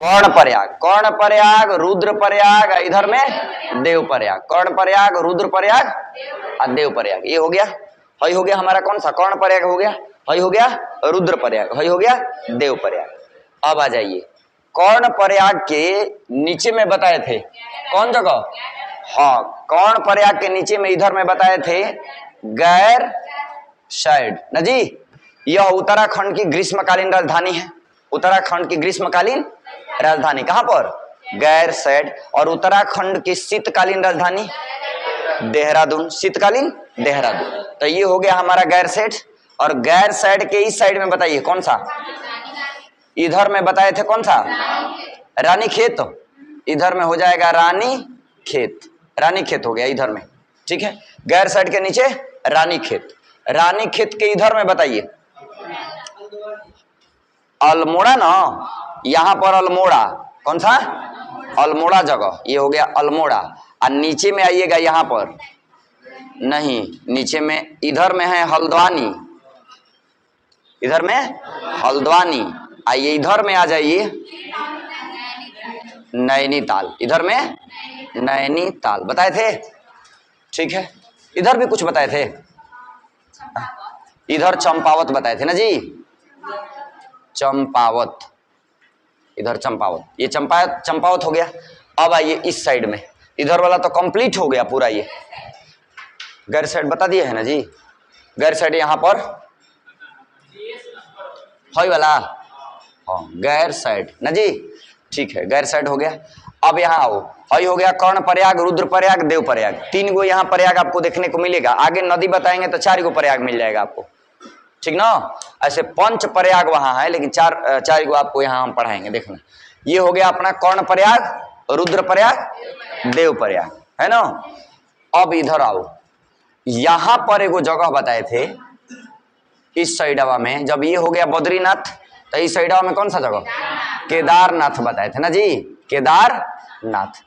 कर्ण प्रयाग, कर्ण प्रयाग, रुद्र प्रयाग, इधर में देव प्रयाग। कर्ण प्रयाग, रुद्र प्रयाग और देव प्रयाग। ये हो गया, हई हो गया हमारा कौन सा? कर्ण प्रयाग हो गया, हई हो गया रुद्र प्रयाग, हई हो गया देव प्रयाग। अब आ जाइए, कर्ण प्रयाग के नीचे में बताए थे कौन जगह? हाँ, कर्ण प्रयाग के नीचे में इधर में बताए थे गैर साइड ना जी। यह उत्तराखंड की ग्रीष्मकालीन राजधानी है। उत्तराखंड की ग्रीष्मकालीन राजधानी कहां पर? गैर साइड। और उत्तराखंड की शीतकालीन राजधानी देहरादून, शीतकालीन देहरादून। तो ये हो गया हमारा गैर साइड। और गैर साइड के इस साइड में बताइए कौन सा? इधर में बताए थे कौन सा? रानी खेत। इधर में हो जाएगा रानी खेत, रानी खेत हो गया इधर में, ठीक है। गैर साइड के नीचे रानी खेत। रानी खेत के इधर में बताइए अल्मोड़ा ना, यहां पर अल्मोड़ा, कौन सा? अल्मोड़ा जगह, ये हो गया अल्मोड़ा। और नीचे में आइएगा यहां पर, नहीं नीचे में इधर में है हल्द्वानी, इधर में हल्द्वानी। आइए इधर में आ जाइए नैनीताल, इधर में नैनीताल बताए थे, ठीक है। इधर भी कुछ बताए थे, इधर चंपावत बताए थे ना जी, चंपावत, इधर चंपावत, ये चंपावत हो गया। अब आइए इस साइड में, इधर वाला तो कंप्लीट हो गया पूरा। ये गैर साइड बता दिए है ना जी। गैर साइड यहां पर हई वाला, हाँ गैर साइड ना जी, ठीक है गैर साइड हो गया। अब यहाँ आओ, हई हो गया कर्ण प्रयाग, रुद्र प्रयाग, देव प्रयाग। 3 गो यहाँ प्रयाग आपको देखने को मिलेगा। आगे नदी बताएंगे तो 4 गो प्रयाग मिल जाएगा आपको, ठीक ना। ऐसे 5 प्रयाग वहां है, लेकिन 4 गो आपको यहाँ हम पढ़ाएंगे, देखना। ये हो गया अपना कर्ण प्रयाग, रुद्र प्रयाग, देव प्रयाग, है ना। अब इधर आओ, यहां पर एगो जगह बताए थे इस साइडवा में। जब ये हो गया बद्रीनाथ, तो इस साइडवा में कौन सा जगह? केदारनाथ बताए थे ना जी, केदारनाथ।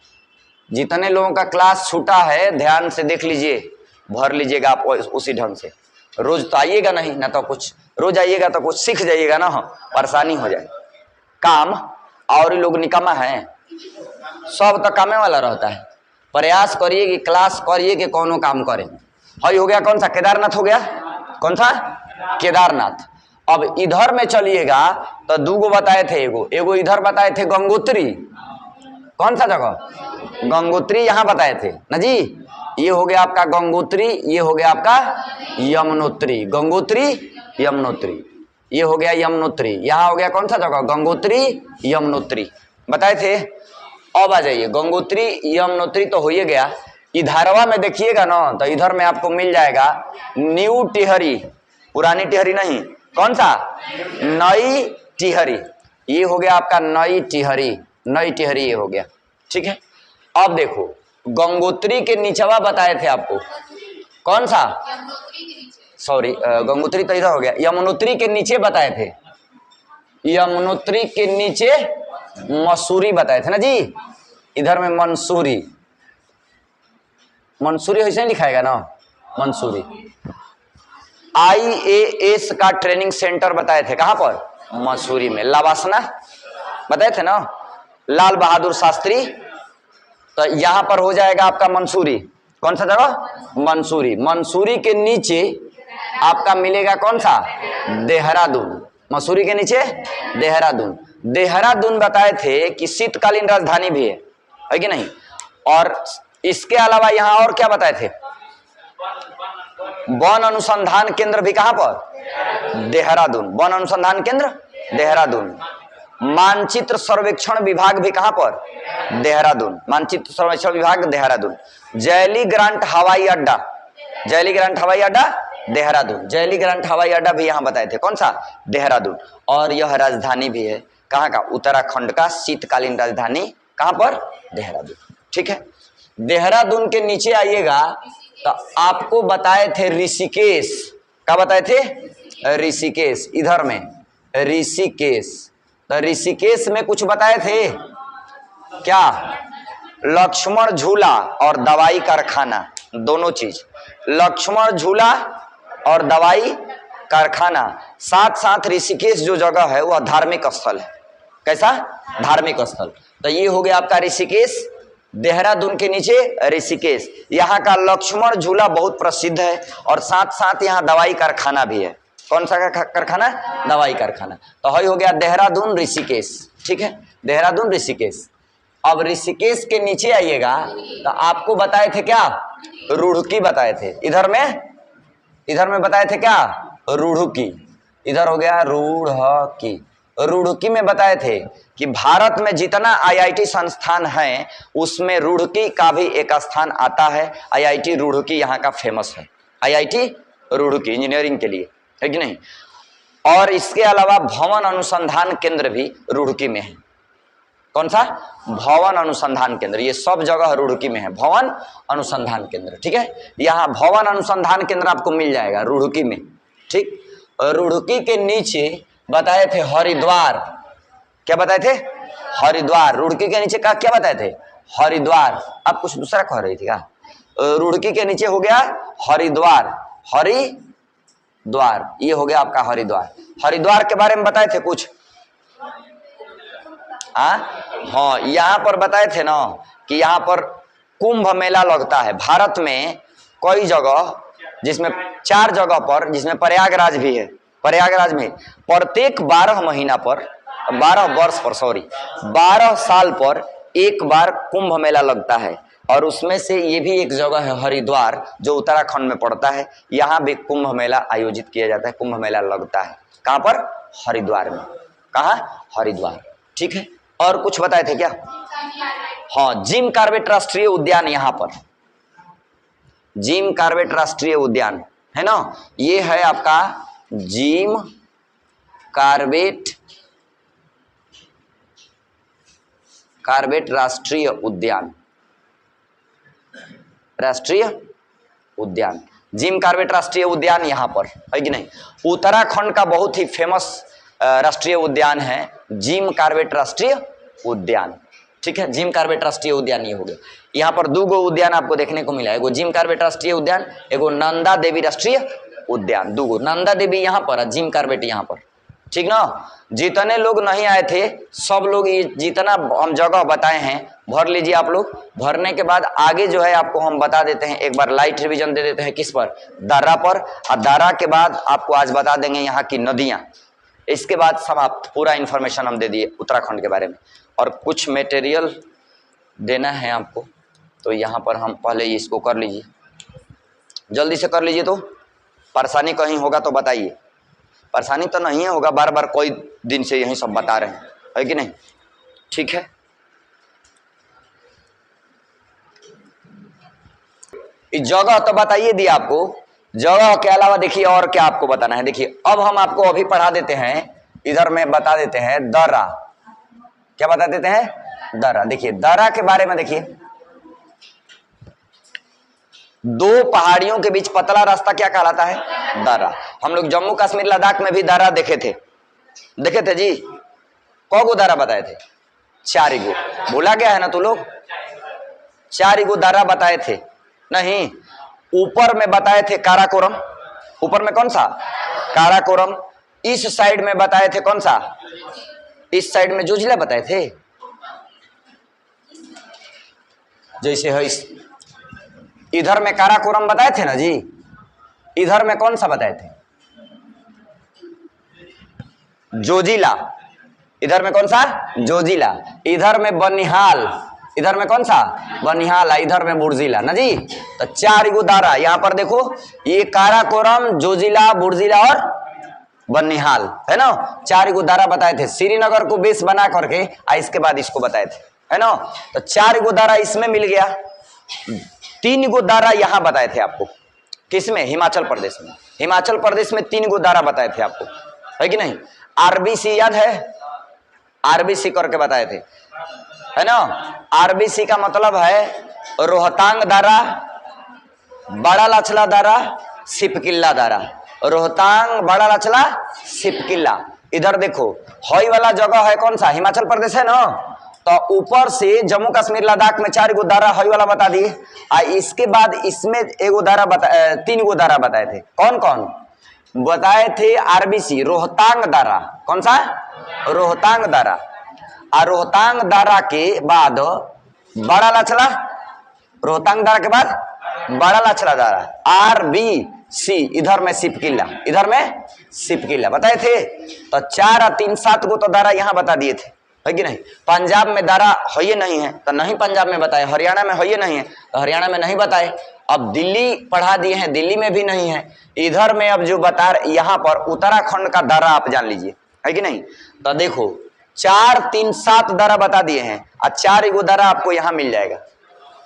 जितने लोगों का क्लास छूटा है ध्यान से देख लीजिए, भर लीजिएगा आप उसी ढंग से। रोज तो आइएगा नहीं ना, तो कुछ रोज आइएगा तो कुछ सीख जाइएगा ना, परेशानी हो जाए। काम और लोग निकम्मा है, सब तो कामे वाला रहता है। प्रयास करिए कि क्लास करिए कि कोनो काम करें। हई हो गया कौन सा? केदारनाथ हो गया, कौन सा? केदारनाथ। अब इधर में चलिएगा तो 2 गो बताए थे, एगो इधर बताए थे गंगोत्री, कौन सा जगह? गंगोत्री यहाँ बताए थे ना जी। ये हो गया आपका गंगोत्री, ये हो गया आपका यमुनोत्री। गंगोत्री यमुनोत्री, ये हो गया यमुनोत्री। यहाँ हो गया कौन सा जगह? गंगोत्री यमुनोत्री बताए थे। अब आ जाइए, गंगोत्री यमुनोत्री तो हो ही गया। इधरवा में देखिएगा ना, तो इधर में आपको मिल जाएगा न्यू टिहरी, पुरानी टिहरी नहीं, कौन सा? नई टिहरी। ये हो गया आपका नई टिहरी, नई टिहरी ये हो गया, ठीक है। अब देखो, गंगोत्री के नीचवा बताए थे आपको, कौन सा? सॉरी, गंगोत्री तो इधर हो गया। यमुनोत्री के नीचे बताए थे, यमुनोत्री के नीचे मसूरी बताए थे ना जी। इधर में मंसूरी, मंसूरी ऐसे ही लिखाएगा ना, मंसूरी। IAS का ट्रेनिंग सेंटर बताए थे, कहां पर? मसूरी में। लवासना बताए थे ना, लाल बहादुर शास्त्री। तो यहां पर हो जाएगा आपका मंसूरी, कौन सा जगह? मंसूरी। मंसूरी के नीचे आपका मिलेगा कौन सा? देहरादून। मसूरी के नीचे देहरादून। देहरादून बताए थे कि शीतकालीन राजधानी भी है कि नहीं। और इसके अलावा यहां और क्या बताए थे? वन अनुसंधान केंद्र भी कहां पर? देहरादून। वन अनुसंधान केंद्र देहरादून। मानचित्र सर्वेक्षण विभाग भी कहां पर? देहरादून। मानचित्र सर्वेक्षण विभाग देहरादून। जैली ग्रांट हवाई अड्डा, जैली ग्रांट हवाई अड्डा देहरादून। जैली ग्रांट हवाई अड्डा भी यहां बताए थे, कौन सा? देहरादून। और यह राजधानी भी है, कहां का? उत्तराखंड का शीतकालीन राजधानी कहां पर? देहरादून, ठीक है। देहरादून के नीचे आइएगा तो आपको बताए थे ऋषिकेश, क्या बताए थे? ऋषिकेश, इधर में ऋषिकेश। तो ऋषिकेश में कुछ बताए थे क्या? लक्ष्मण झूला और दवाई कारखाना, दोनों चीज। लक्ष्मण झूला और दवाई कारखाना। साथ साथ ऋषिकेश जो जगह है वह धार्मिक स्थल है, कैसा? धार्मिक स्थल। तो ये हो गया आपका ऋषिकेश, देहरादून के नीचे ऋषिकेश। यहाँ का लक्ष्मण झूला बहुत प्रसिद्ध है और साथ साथ यहाँ दवाई कारखाना भी है। कौन सा कारखाना? दवाई कारखाना। तो हई हो गया देहरादून ऋषिकेश, ठीक है, देहरादून ऋषिकेश। अब ऋषिकेश के नीचे आइएगा तो आपको बताए थे क्या? रुड़की बताए थे। इधर में बताए थे क्या? रुड़की। इधर हो गया रुड़की। रुड़की में बताए थे कि भारत में जितना आईआईटी संस्थान है उसमें रुड़की का भी एक स्थान आता है। आईआईटी रुड़की यहाँ का फेमस है। आईआईटी रुड़की इंजीनियरिंग के लिए, है कि नहीं? और इसके अलावा भवन अनुसंधान केंद्र भी रुड़की में है। कौन सा? भवन अनुसंधान केंद्र। ये सब जगह रुड़की में है, भवन अनुसंधान केंद्र, ठीक है। यहाँ भवन अनुसंधान केंद्र आपको मिल जाएगा रुड़की में, ठीक। रुड़की के नीचे बताए थे हरिद्वार। क्या बताए थे? हरिद्वार। रुड़की के नीचे का क्या बताए थे? हरिद्वार। आप कुछ दूसरा कह रही थी क्या? रुड़की के नीचे हो गया हरिद्वार। हरिद्वार ये हो गया आपका हरिद्वार। हरिद्वार के बारे में बताए थे कुछ? हाँ, यहाँ पर बताए थे ना कि यहाँ पर कुंभ मेला लगता है। भारत में कई जगह, जिसमें 4 जगह पर, जिसमें प्रयागराज भी है। प्रयागराज में प्रत्येक 12 महीना पर, 12 वर्ष पर, 12 साल पर एक बार कुंभ मेला लगता है। और उसमें से ये भी एक जगह है हरिद्वार, जो उत्तराखंड में पड़ता है। यहाँ भी कुंभ मेला आयोजित किया जाता है, कुंभ मेला लगता है। कहाँ पर? हरिद्वार में। कहाँ? हरिद्वार, ठीक है। और कुछ बताए थे क्या? हाँ, जिम कॉर्बेट राष्ट्रीय उद्यान, यहाँ पर जिम कॉर्बेट राष्ट्रीय उद्यान है ना। ये है आपका जिम कॉर्बेट राष्ट्रीय उद्यान। राष्ट्रीय उद्यान, जिम कॉर्बेट राष्ट्रीय उद्यान यहाँ पर है कि नहीं। उत्तराखंड का बहुत ही फेमस राष्ट्रीय उद्यान है जिम कॉर्बेट राष्ट्रीय उद्यान, ठीक है। जिम कॉर्बेट राष्ट्रीय उद्यान ये हो गया। यहाँ पर 2 उद्यान आपको देखने को मिला है, एगो जिम कॉर्बेट राष्ट्रीय उद्यान, एगो नंदा देवी राष्ट्रीय उद्यान। 2 नंदा देवी यहाँ पर, जिम कॉर्बेट यहाँ पर, ठीक ना। जितने लोग नहीं आए थे सब लोग ये जितना हम जगह बताए हैं भर लीजिए आप लोग। भरने के बाद आगे जो है आपको हम बता देते हैं, एक बार लाइट रिवीजन दे देते हैं। किस पर? दारा पर। और दारा के बाद आपको आज बता देंगे यहाँ की नदियाँ। इसके बाद समाप्त, पूरा इन्फॉर्मेशन हम दे दिए उत्तराखंड के बारे में। और कुछ मटेरियल देना है आपको, तो यहाँ पर हम पहले इसको कर लीजिए, जल्दी से कर लीजिए। तो परेशानी कहीं होगा तो बताइए। परेशानी तो नहीं होगा, बार बार कोई दिन से यही सब बता रहे हैं, है कि नहीं? ठीक है। इस जगह तो बताइए दिया आपको, जगह के अलावा देखिए और क्या आपको बताना है। देखिए अब हम आपको अभी पढ़ा देते हैं, इधर में बता देते हैं दर्रा। क्या बता देते हैं? दर्रा। देखिए दर्रा के बारे में देखिए, 2 पहाड़ियों के बीच पतला रास्ता क्या कहलाता है? दर्रा। हम लोग जम्मू कश्मीर लद्दाख में भी दर्रा देखे थे जी। कौगो दर्रा बताए थे? 4 गो। भूला गया है ना तू लोग? 4 गो दर्रा बताए थे नहीं। ऊपर में बताए थे काराकोरम। ऊपर में कौन सा? काराकोरम। इस साइड में बताए थे कौन सा? इस साइड में जोजिला बताए थे। जैसे है इधर में काराकोरम बताए थे ना जी। इधर में कौन सा बताए थे? जोजिला। इधर में कौन सा? जोजिला। इधर में बनिहाल। इधर में कौन सा? बनिहाल। इधर में बुर्जिला ना जी। तो 4 गो दारा यहाँ पर देखो, ये काराकोरम, जोजिला, बुर्जिला और बनिहाल है ना। 4 गो दारा बताए थे। श्रीनगर को बेस बना करके इसके बाद इसको बताए थे, है ना। तो 4 गो दारा इसमें मिल गया। 3 गो दारा यहाँ बताए थे आपको। किसमें? हिमाचल प्रदेश में। हिमाचल प्रदेश में 3 गो दारा बताए थे आपको, है कि नहीं। आरबीसी याद है? आरबीसी करके बताए थे, है ना। आरबीसी का मतलब है रोहतांग दारा, बड़ा लाचला दारा, सिपकिल्ला दारा। रोहतांग, बड़ा लाचला, सिपकिल्ला। इधर देखो हई वाला जगह है कौन सा? हिमाचल प्रदेश है ना। तो ऊपर से जम्मू कश्मीर लद्दाख में 4 गो दारा हई वाला बता दिए। इसके बाद इसमें 1 दारा 3 गो दारा बताए थे। कौन कौन बताए थे? आरबीसी, रोहतांग दारा। कौन सा? रोहतांग दारा। और रोहतांग दारा के बाद बड़ा लाचला, रोहतांग दारा के बाद बड़ा लाचला दारा, RBC, इधर में सिपकिला, इधर में सिपकिला बताए थे। तो 4 और 3 7 को तो दारा यहाँ बता दिए थे, है कि नहीं। पंजाब में दारा है ये नहीं है तो नहीं पंजाब में बताए, हरियाणा में है ये नहीं है तो हरियाणा में नहीं बताए। अब दिल्ली पढ़ा दिए हैं, दिल्ली में भी नहीं है। इधर में अब जो बता यहाँ पर उत्तराखंड का दारा आप जान लीजिए, है कि नहीं। तो देखो 4 3 7 दारा बता दिए हैं और 4 एगो दारा आपको यहाँ मिल जाएगा।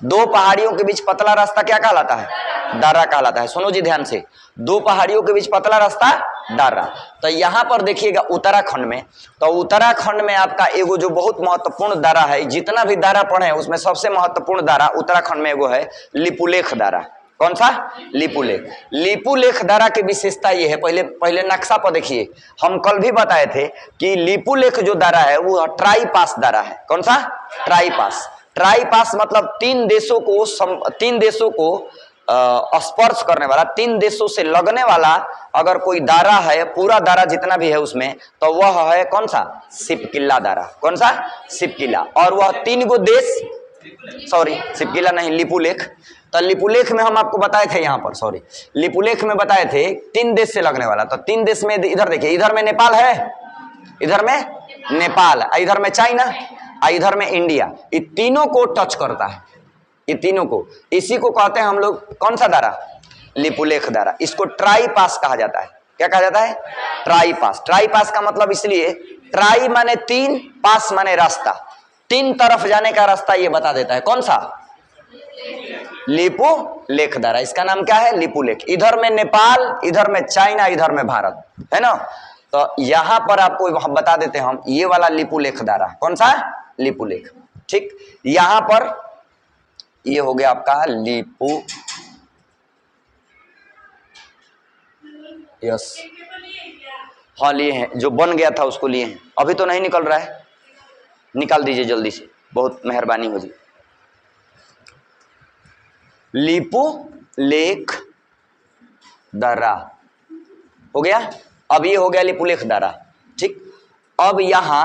2 पहाड़ियों के बीच पतला रास्ता क्या कहलाता है? दारा कहलाता है। सुनो जी ध्यान से, 2 पहाड़ियों के बीच पतला रास्ता दारा। तो यहाँ पर देखिएगा उत्तराखंड में, तो उत्तराखंड में आपका एगो जो बहुत महत्वपूर्ण दारा है, जितना भी दारा पढ़े उसमें सबसे महत्वपूर्ण दारा उत्तराखंड में एगो है लिपुलेख दारा। कौन सा? लिपुलेख। लिपुलेख दारा की विशेषता ये है, पहले नक्शा पर देखिए, हम कल भी बताए थे कि लिपुलेख जो दारा है वो ट्राई पास दारा है। कौन सा? ट्राई पास। ट्राई पास मतलब 3 देशों को स्पर्श करने वाला, 3 देशों से लगने वाला अगर कोई दारा है, पूरा दारा जितना भी है उसमें, तो वह है कौन सा? सिपकिला दारा। कौन सा? सिपकिला। और वह 3 गो देश, सॉरी सिपकिला नहीं, लिपुलेख। तो लिपुलेख में हम आपको बताए थे, यहाँ पर सॉरी लिपुलेख में बताए थे 3 देश से लगने वाला। तो 3 देश में इधर देखिए, इधर में नेपाल है, इधर में नेपाल, इधर में चाइना, इधर में इंडिया। ये तीनों को टच करता है, ये तीनों को। इसी को कहते हैं हम लोग कौन सा दारा? लिपुलेख दारा। इसको ट्राई पास कहा जाता है। क्या कहा जाता है? ट्राई पास। ट्राई पास का मतलब इसलिए, ट्राई माने 3, पास माने रास्ता, 3 तरफ जाने का रास्ता ये बता देता है। कौन सा? लिपुलेख दारा। इसका नाम क्या है? लिपुलेख। इधर में नेपाल, इधर में चाइना, इधर में भारत, है ना। तो यहां पर आपको बता देते हैं हम, ये वाला लिपुलेख दारा। कौन सा? लिपुलेख। ठीक, यहां पर ये हो गया आपका लिपु, यस हाँ लिए हैं, जो बन गया था उसको लिए हैं। अभी तो नहीं निकल रहा है, निकाल दीजिए जल्दी से, बहुत मेहरबानी हो जी। लिपुलेख दारा हो गया। अब ये हो गया लिपुलेख दारा। ठीक, अब यहां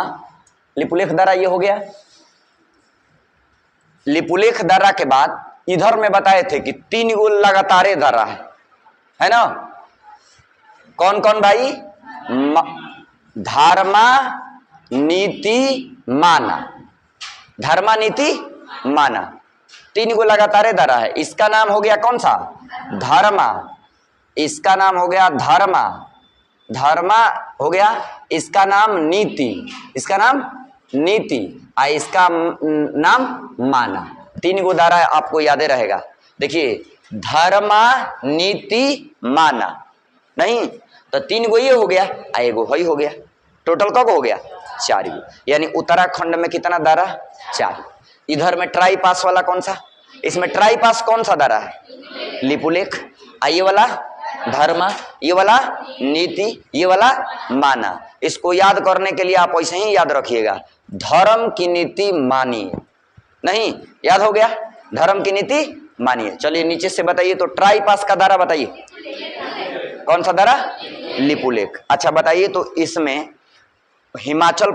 लिपुलेख दारा ये हो गया। लिपुलेख दारा के बाद इधर में बताए थे कि 3 गो लगातार दारा है ना। कौन कौन भाई? धर्मा, नीति, माना। धर्मा, नीति, माना, 3 गो लगातार दारा है। इसका नाम हो गया कौन सा? धर्मा। इसका नाम हो गया धर्मा, धर्मा हो गया। इसका नाम नीति, इसका नाम नीति, इसका नाम माना। 3 गो दारा आपको याद रहेगा। देखिए धर्मा, नीति, माना, नहीं तो 3 गो ये हो गया, एगो हई हो गया। टोटल कब हो गया? 4 गो। यानी उत्तराखंड में कितना दारा? 4। इधर में ट्राई पास वाला कौन सा? इसमें ट्राई पास कौन सा दारा है? लिपुलेख। ये वाला धर्मा, ये वाला नीति, ये वाला माना। इसको याद करने के लिए आप ऐसे ही याद रखिएगा, धर्म की नीति मानिए। नहीं याद हो गया? धर्म की नीति मानिए। चलिए नीचे से बताइए, तो ट्राई पास का दारा बताइए, कौन सा दारा? लिपुलेख। अच्छा बताइए, तो इसमें हिमाचल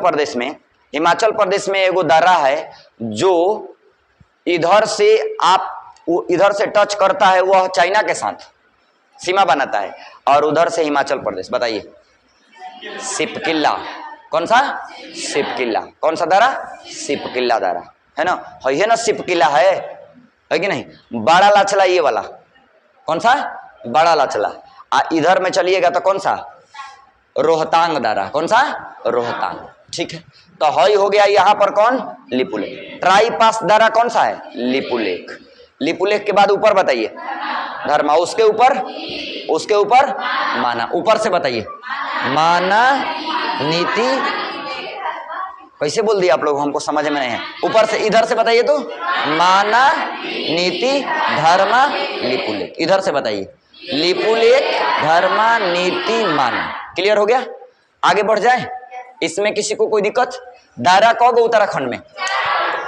प्रदेश में एगो दारा है जो इधर से टच करता है, वह चाइना के साथ सीमा बनाता है, और उधर से हिमाचल प्रदेश। बताइए सिपकिला। कौन सा? सिपकिला। कौन सा दारा? सिपकिला दारा, है ना। है ना, सिपकिला है कि नहीं। बड़ा लाचला ये वाला, कौन सा? बड़ा लाचला। इधर में चलिएगा तो कौन सा? रोहतांग दारा। कौन सा? रोहतांग। ठीक है, तो हई हो गया यहाँ पर कौन? लिपुलेख। ट्राई पास दारा कौन सा है? लिपुलेख। लिपुलेख के बाद ऊपर बताइए धर्मा, उसके ऊपर माना। ऊपर से बताइए माना, नीति, कैसे बोल दिया आप लोग, हमको समझ में नहीं है। ऊपर से, इधर से बताइए तो माना, नीति, धर्मा, लिपुलेख। इधर से बताइए लिपुलेख, धर्मा, नीति, माना। क्लियर हो गया? आगे बढ़ जाए। इसमें किसी को कोई दिक्कत? दारा कब उत्तराखंड में?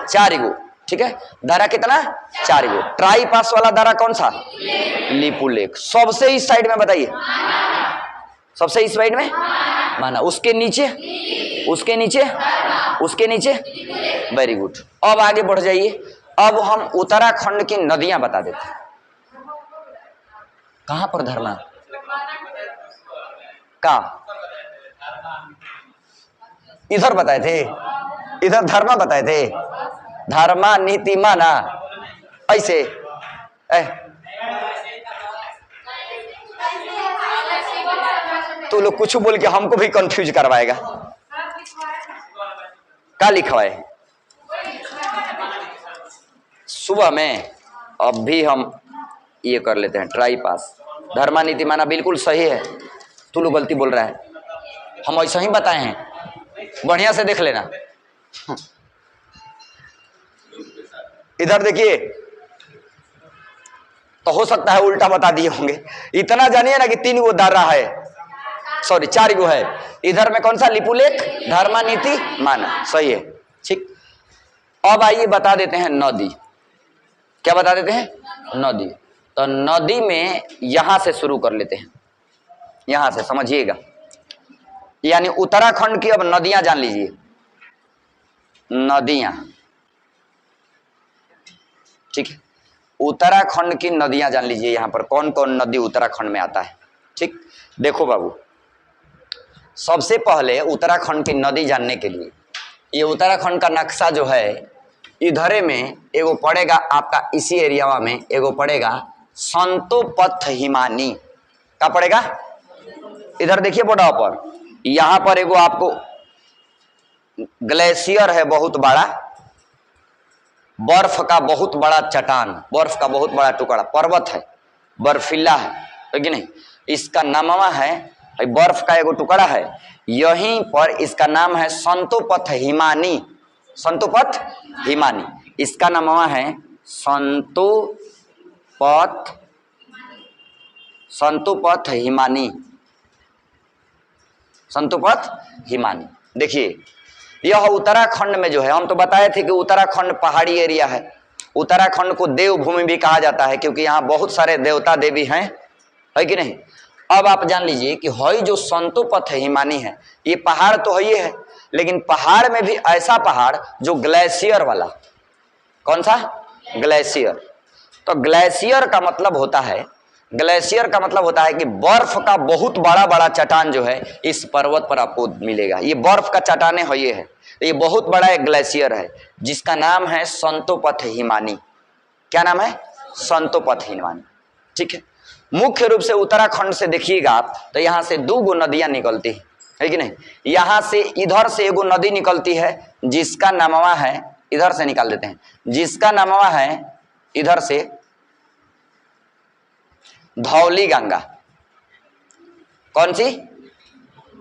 4 गो। ठीक है, दारा कितना? 4 गो। ट्राई पास वाला दारा कौन सा? लिपुलेख। सबसे इस साइड में बताइए, सबसे इस साइड में माना। उसके नीचे उसके नीचे, वेरी गुड। अब आगे बढ़ जाइए। अब हम उत्तराखंड की नदियां बता देते हैं। कहां पर धर्मा का इधर बताए थे, इधर धर्मा बताए थे, धर्मा नीति माना ऐसे तो लोग कुछ बोल के हमको भी कंफ्यूज करवाएगा। क्या लिखवाए सुबह में? अब भी हम ये कर लेते हैं ट्राई पास। धर्मा नीति माना बिल्कुल सही है, तू लोग गलती बोल रहा है, हम ऐसा ही बताए हैं, बढ़िया से देख लेना। इधर देखिए, तो हो सकता है उल्टा बता दिए होंगे। इतना जानिए ना कि 3 गो दारा है, सॉरी 4 गो है। इधर में कौन सा लिपुलेख, धर्मा नीति माना, सही है, ठीक। अब आइए बता देते हैं नदी। क्या बता देते हैं? नदी। तो नदी में यहां से शुरू कर लेते हैं, यहां से समझिएगा, यानी उत्तराखंड की अब नदियां जान लीजिए। नदियां, ठीक है, उत्तराखंड की नदियां जान लीजिए। यहां पर कौन कौन नदी उत्तराखंड में आता है, ठीक। देखो बाबू, सबसे पहले उत्तराखंड की नदी जानने के लिए ये उत्तराखंड का नक्शा जो है, इधरे में एगो पड़ेगा आपका, इसी एरिया में एगो पड़ेगा संतोपथ हिमानी। क्या पड़ेगा? इधर देखिए बॉर्डर पर, यहां पर एगो आपको ग्लेशियर है बहुत बड़ा, बर्फ का बहुत बड़ा चट्टान, बर्फ का बहुत बड़ा टुकड़ा, पर्वत है, बर्फीला है कि नहीं। इसका नामवा है, बर्फ का एगो टुकड़ा है, यहीं पर इसका नाम है संतोपथ हिमानी। संतोपथ हिमानी, इसका नामवा है संतोपथ हिमानी, संतोपथ हिमानी। देखिए यह उत्तराखंड में जो है, हम तो बताए थे कि उत्तराखंड पहाड़ी एरिया है। उत्तराखंड को देवभूमि भी कहा जाता है क्योंकि यहाँ बहुत सारे देवता देवी हैं, है कि नहीं। अब आप जान लीजिए कि हई जो संतोपथ हिमानी है, ये पहाड़ तो ही है, लेकिन पहाड़ में भी ऐसा पहाड़ जो ग्लेशियर वाला। कौन सा? ग्लेशियर। तो ग्लेशियर का मतलब होता है, ग्लेशियर का मतलब होता है कि बर्फ का बहुत बड़ा बड़ा चट्टान जो है इस पर्वत पर आपको मिलेगा। ये बर्फ का चट्टाने है, ये बहुत बड़ा एक ग्लेशियर है जिसका नाम है संतोपथ हिमानी। क्या नाम है? संतोपथ हिमानी, ठीक है। मुख्य रूप से उत्तराखंड से देखिएगा आप, तो यहाँ से 2 गो नदियां निकलती है कि नहीं। यहाँ से इधर से एगो नदी निकलती है जिसका नामवा है, इधर से निकाल देते हैं, जिसका नामवा है इधर से धौली गंगा। कौन सी?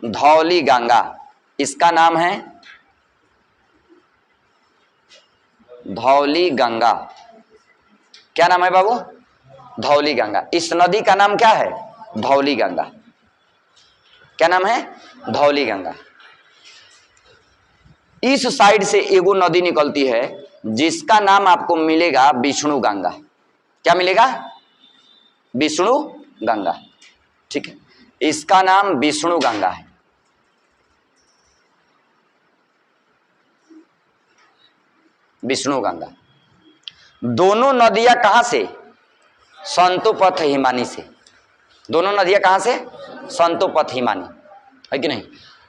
धौली गंगा, इसका नाम है धौली गंगा। क्या नाम है बाबू? धौली गंगा। इस नदी का नाम क्या है? धौली गंगा। क्या नाम है? धौली गंगा। इस साइड से एगो नदी निकलती है जिसका नाम आपको मिलेगा विष्णु गंगा। क्या मिलेगा? विष्णु गंगा, ठीक है, इसका नाम विष्णु गंगा है। विष्णु गंगा। दोनों नदियां कहां से? संतोपथ हिमानी से। दोनों नदियां कहां से? संतोपथ हिमानी, है कि नहीं।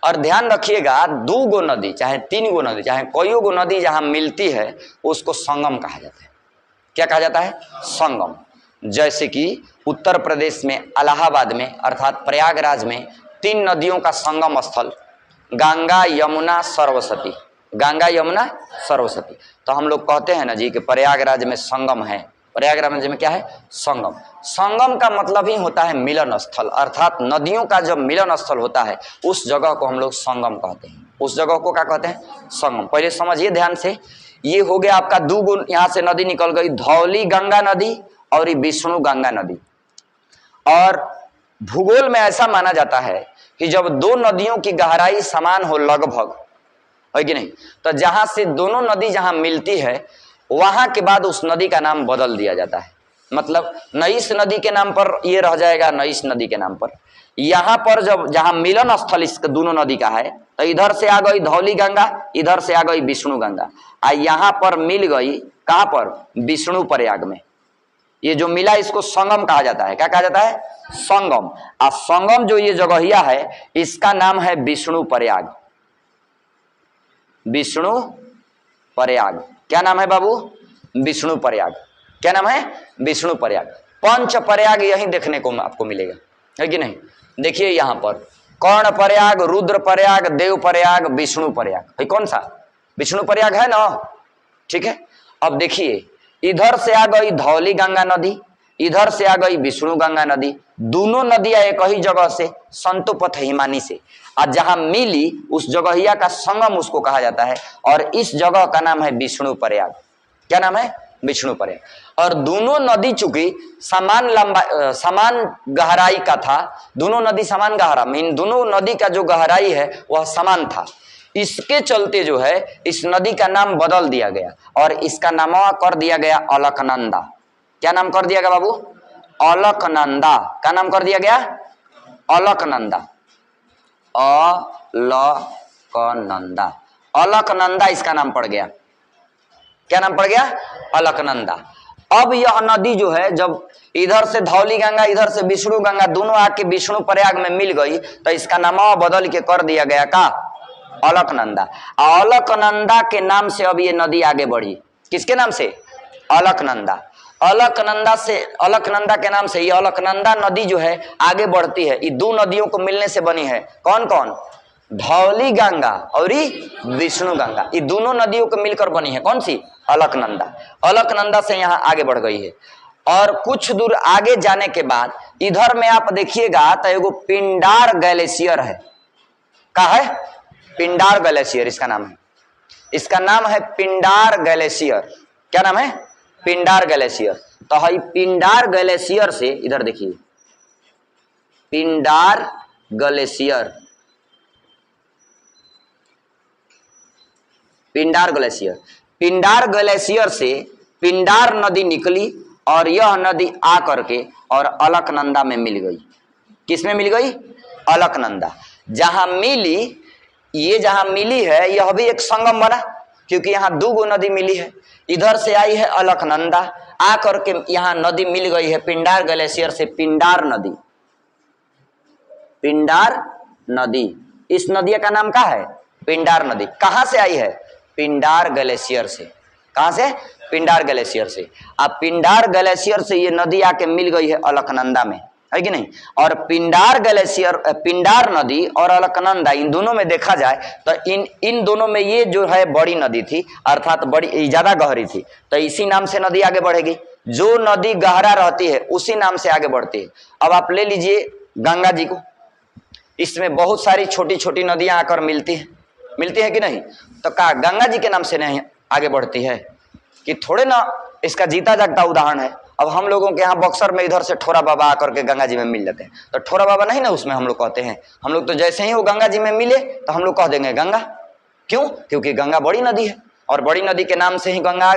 और ध्यान रखिएगा, 2 गो नदी चाहे 3 गो नदी चाहे कोई गो नदी जहां मिलती है उसको संगम कहा जाता है। क्या कहा जाता है? संगम। जैसे कि उत्तर प्रदेश में इलाहाबाद में अर्थात प्रयागराज में 3 नदियों का संगम स्थल गंगा यमुना सरस्वती, गंगा यमुना सरस्वती। तो हम लोग कहते हैं ना जी कि प्रयागराज में संगम है। प्रयागराज में क्या है? संगम। संगम का मतलब ही होता है मिलन स्थल, अर्थात नदियों का जब मिलन स्थल होता है उस जगह को हम लोग संगम कहते हैं। उस जगह को क्या कहते हैं? संगम। पहले समझिए ध्यान से, ये हो गया आपका 2 गो यहाँ से नदी निकल गई, धौली गंगा नदी और विष्णु गंगा नदी। और भूगोल में ऐसा माना जाता है कि जब 2 नदियों की गहराई समान हो लगभग, है कि नहीं, तो जहां से दोनों नदी जहां मिलती है वहां के बाद उस नदी का नाम बदल दिया जाता है। मतलब नईस नदी के नाम पर ये रह जाएगा, नईस नदी के नाम पर। यहाँ पर जब जहाँ मिलन स्थल इस दोनों नदी का है, तो इधर से आ गई धौली गंगा, इधर से आ गई विष्णु गंगा, यहाँ पर मिल गई कहाँ पर, विष्णु प्रयाग में। ये जो मिला इसको संगम कहा जाता है। क्या कहा जाता है, संगम। और संगम जो ये जगहिया है इसका नाम है विष्णु प्रयाग। विष्णु प्रयाग, क्या नाम है बाबू, विष्णु प्रयाग। क्या नाम है, विष्णु प्रयाग। पंच प्रयाग यहीं देखने को आपको मिलेगा, है कि नहीं। देखिए यहाँ पर कर्ण प्रयाग, रुद्र प्रयाग, देव प्रयाग, विष्णु प्रयाग, है कौन सा, विष्णु प्रयाग है ना, ठीक है। अब देखिए इधर से आ गई धौली गंगा नदी, इधर से आ गई विष्णु गंगा नदी, दोनों नदियां एक ही जगह से, संतोपथ हिमानी से, और जहां मिली उस जगहिया का संगम उसको कहा जाता है, और इस जगह का नाम है विष्णु प्रयाग। क्या नाम है, विष्णु प्रयाग। और दोनों नदी चूंकि समान लंबा समान गहराई का था, दोनों नदी समान गहरा, मीन दोनों नदी का जो गहराई है वह समान था, इसके चलते जो है इस नदी का नाम बदल दिया गया और इसका नाम कर दिया गया अलकनंदा। क्या नाम कर दिया गया बाबू, अलकनंदा। क्या नाम कर दिया गया, अलकनंदा। अलकनंदा, अलकनंदा इसका नाम पड़ गया। क्या नाम पड़ गया, अलकनंदा। अब यह नदी जो है जब इधर से धौली गंगा इधर से विष्णु गंगा दोनों आके विष्णु प्रयाग में मिल गई तो इसका नाम बदल के कर दिया गया का, अलकनंदा। अलकनंदा के नाम से अब ये नदी आगे बढ़ी। किसके नाम से, अलकनंदा। अलकनंदा से, अलकनंदा के नाम से ये अलकनंदा नदी जो है आगे बढ़ती है। ये दो नदियों को मिलने से बनी है। कौन कौन, धौली गंगा और विष्णु गंगा, ये दोनों नदियों को मिलकर बनी है कौन सी, अलकनंदा। अलकनंदा से यहाँ आगे बढ़ गई है। और कुछ दूर आगे जाने के बाद इधर में आप देखिएगा तो एगो पिंडार ग्लेशियर है। क्या है, पिंडार ग्लेशियर इसका नाम है। इसका नाम है पिंडार ग्लेशियर। क्या नाम है, पिंडार ग्लेशियर। तो है पिंडार ग्लेशियर से, इधर देखिए Pindar glacier, Pindar glacier. Pindar glacier से पिंडार नदी निकली और यह नदी आ करके और अलकनंदा में मिल गई। किस में मिल गई, अलकनंदा। जहां मिली, ये जहां मिली है यह भी एक संगम बना, क्योंकि यहाँ दो गो नदी मिली है। इधर से आई है अलकनंदा, आ करके यहाँ नदी मिल गई है पिंडार ग्लेशियर से पिंडार नदी। पिंडार नदी, इस नदी का नाम क्या है, पिंडार नदी। कहां से आई है, पिंडार ग्लेशियर से। कहां से, पिंडार ग्लेशियर से। अब पिंडार ग्लेशियर से ये नदी आके मिल गई है अलकनंदा में, है कि नहीं। और पिंडार ग्लेशियर, पिंडार नदी और अलकनंदा, इन दोनों में देखा जाए तो इन दोनों में ये जो है बड़ी नदी थी, अर्थात बड़ी ज्यादा गहरी थी, तो इसी नाम से नदी आगे बढ़ेगी। जो नदी गहरा रहती है उसी नाम से आगे बढ़ती है। अब आप ले लीजिए गंगा जी को, इसमें बहुत सारी छोटी छोटी नदियां आकर मिलती है कि नहीं। तो क्या गंगा जी के नाम से नहीं आगे बढ़ती है, कि थोड़े ना इसका जीता जागता उदाहरण है। अब हम लोगों के यहाँ बक्सर में इधर से ठोरा बाबा आकर के गंगा जी में मिल जाते हैं, तो ठोरा बाबा नहीं ना उसमें हम लोग कहते हैं। हम लोग तो जैसे ही वो गंगा जी में मिले तो हम लोग कह देंगे गंगा। क्यों, क्योंकि गंगा बड़ी नदी है और बड़ी नदी के नाम से ही गंगा,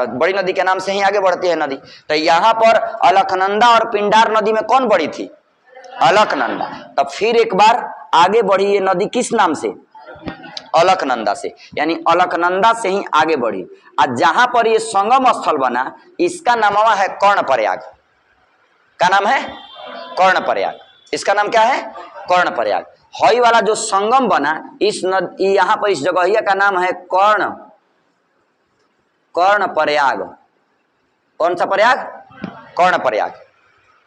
बड़ी नदी के नाम से ही आगे बढ़ती है नदी। तो यहाँ पर अलकनंदा और पिंडार नदी में कौन बड़ी थी, अलकनंदा। तब फिर एक बार आगे बढ़ी ये नदी किस नाम से, अलकनंदा से, यानी अलकनंदा से ही आगे बढ़ी। और जहां पर ये संगम स्थल बना इसका नाम है कर्ण प्रयाग। का नाम है, कर्ण प्रयाग। इसका नाम क्या है, कर्ण प्रयाग। हई वाला जो संगम बना इस नदी, यहाँ पर इस जगहिया का नाम है कर्ण प्रयाग। कौन सा प्रयाग, कर्ण प्रयाग,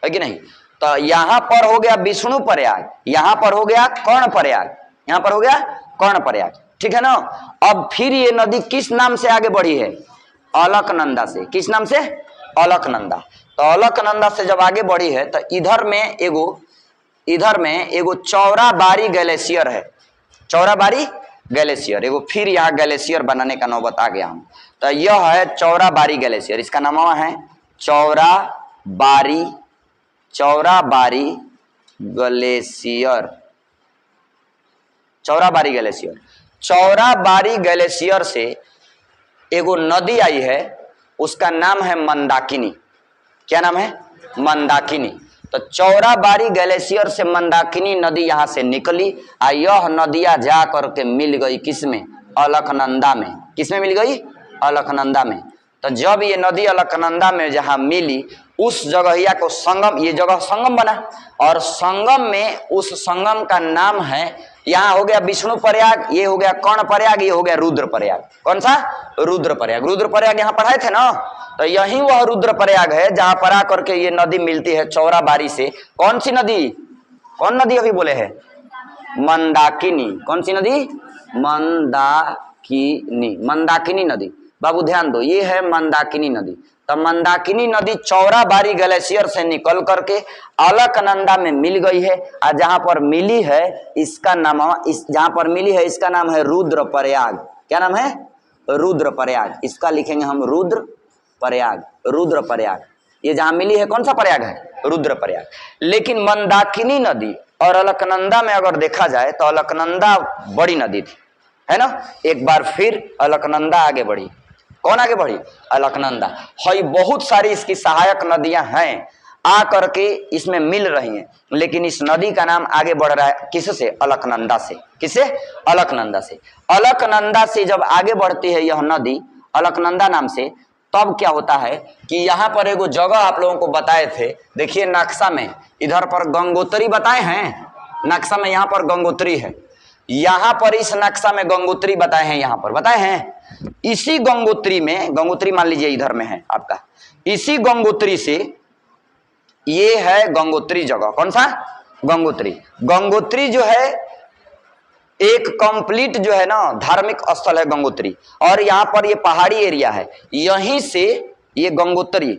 है कि नहीं। तो यहां पर हो गया विष्णु प्रयाग, यहां पर हो गया कर्ण प्रयाग, यहां पर हो गया कर्ण प्रयाग, ठीक है ना। अब फिर ये नदी किस नाम से आगे बढ़ी है, अलकनंदा से। किस नाम से, अलकनंदा। तो अलकनंदा से जब आगे बढ़ी है तो इधर में एगो चौराबाड़ी ग्लेशियर है। चौराबाड़ी ग्लेशियर, एगो फिर यहाँ ग्लेशियर बनाने का नौबत आ गया हम। तो यह है चौराबाड़ी ग्लेशियर। इसका नाम है Chorabari glacier. Chorabari glacier. Chorabari glacier से एगो नदी आई है, उसका नाम है मंदाकिनी। क्या नाम है? मंदाकिनी। तो चौराबाड़ी ग्लेशियर से मंदाकिनी नदी यहाँ से निकली और यह नदियाँ जा करके मिल गई किसमें? अलकनंदा में। किसमें मिल गई? अलकनंदा में। तो जब ये नदी अलकनंदा में जहाँ मिली उस जगहिया को संगम, ये जगह संगम बना और संगम में उस संगम का नाम है, यहाँ हो गया विष्णु प्रयाग, ये हो गया कर्ण प्रयाग, ये हो गया रुद्र प्रयाग। कौन सा? रुद्र प्रयाग। रुद्र प्रयाग यहाँ पढ़ाए थे ना, तो यही वह रुद्र प्रयाग है जहां पर आकर के ये नदी मिलती है चौराबाड़ी से। कौन सी नदी? कौन नदी अभी बोले है? मंदाकिनी। कौन सी नदी? मंदाकिनी। मंदाकिनी नदी बाबू ध्यान दो, ये है मंदाकिनी नदी। तो मंदाकिनी नदी चौराबाड़ी ग्लेशियर से निकल करके अलकनंदा में मिल गई है और जहां पर मिली है इसका नाम, जहां पर मिली है इसका नाम है रुद्र प्रयाग। क्या नाम है? रुद्र प्रयाग। इसका लिखेंगे हम रुद्र प्रयाग। रुद्र प्रयाग ये जहां मिली है कौन सा प्रयाग है? रुद्र प्रयाग। लेकिन मंदाकिनी नदी और अलकनंदा में अगर देखा जाए तो अलकनंदा बड़ी नदी थी, है ना। एक बार फिर अलकनंदा आगे बढ़ी। कौन आगे बढ़ी? अलकनंदा। हई बहुत सारी इसकी सहायक नदियां हैं आ करके इसमें मिल रही हैं, लेकिन इस नदी का नाम आगे बढ़ रहा है किससे? अलकनंदा से। किससे? अलकनंदा से। अलकनंदा से जब आगे बढ़ती है यह नदी अलकनंदा नाम से, तब क्या होता है कि यहाँ पर एगो जगह आप लोगों को बताए थे, देखिए नक्शा में, इधर पर गंगोत्री बताए हैं नक्शा में, यहाँ पर गंगोत्री है, यहाँ पर इस नक्शा में गंगोत्री बताए हैं, यहाँ पर बताए हैं। इसी गंगोत्री में, गंगोत्री मान लीजिए इधर में है आपका, इसी गंगोत्री से ये है गंगोत्री जगह। कौन सा? गंगोत्री। गंगोत्री जो है एक कंप्लीट जो है ना धार्मिक स्थल है गंगोत्री, और यहाँ पर ये पहाड़ी एरिया है, यहीं से ये गंगोत्री,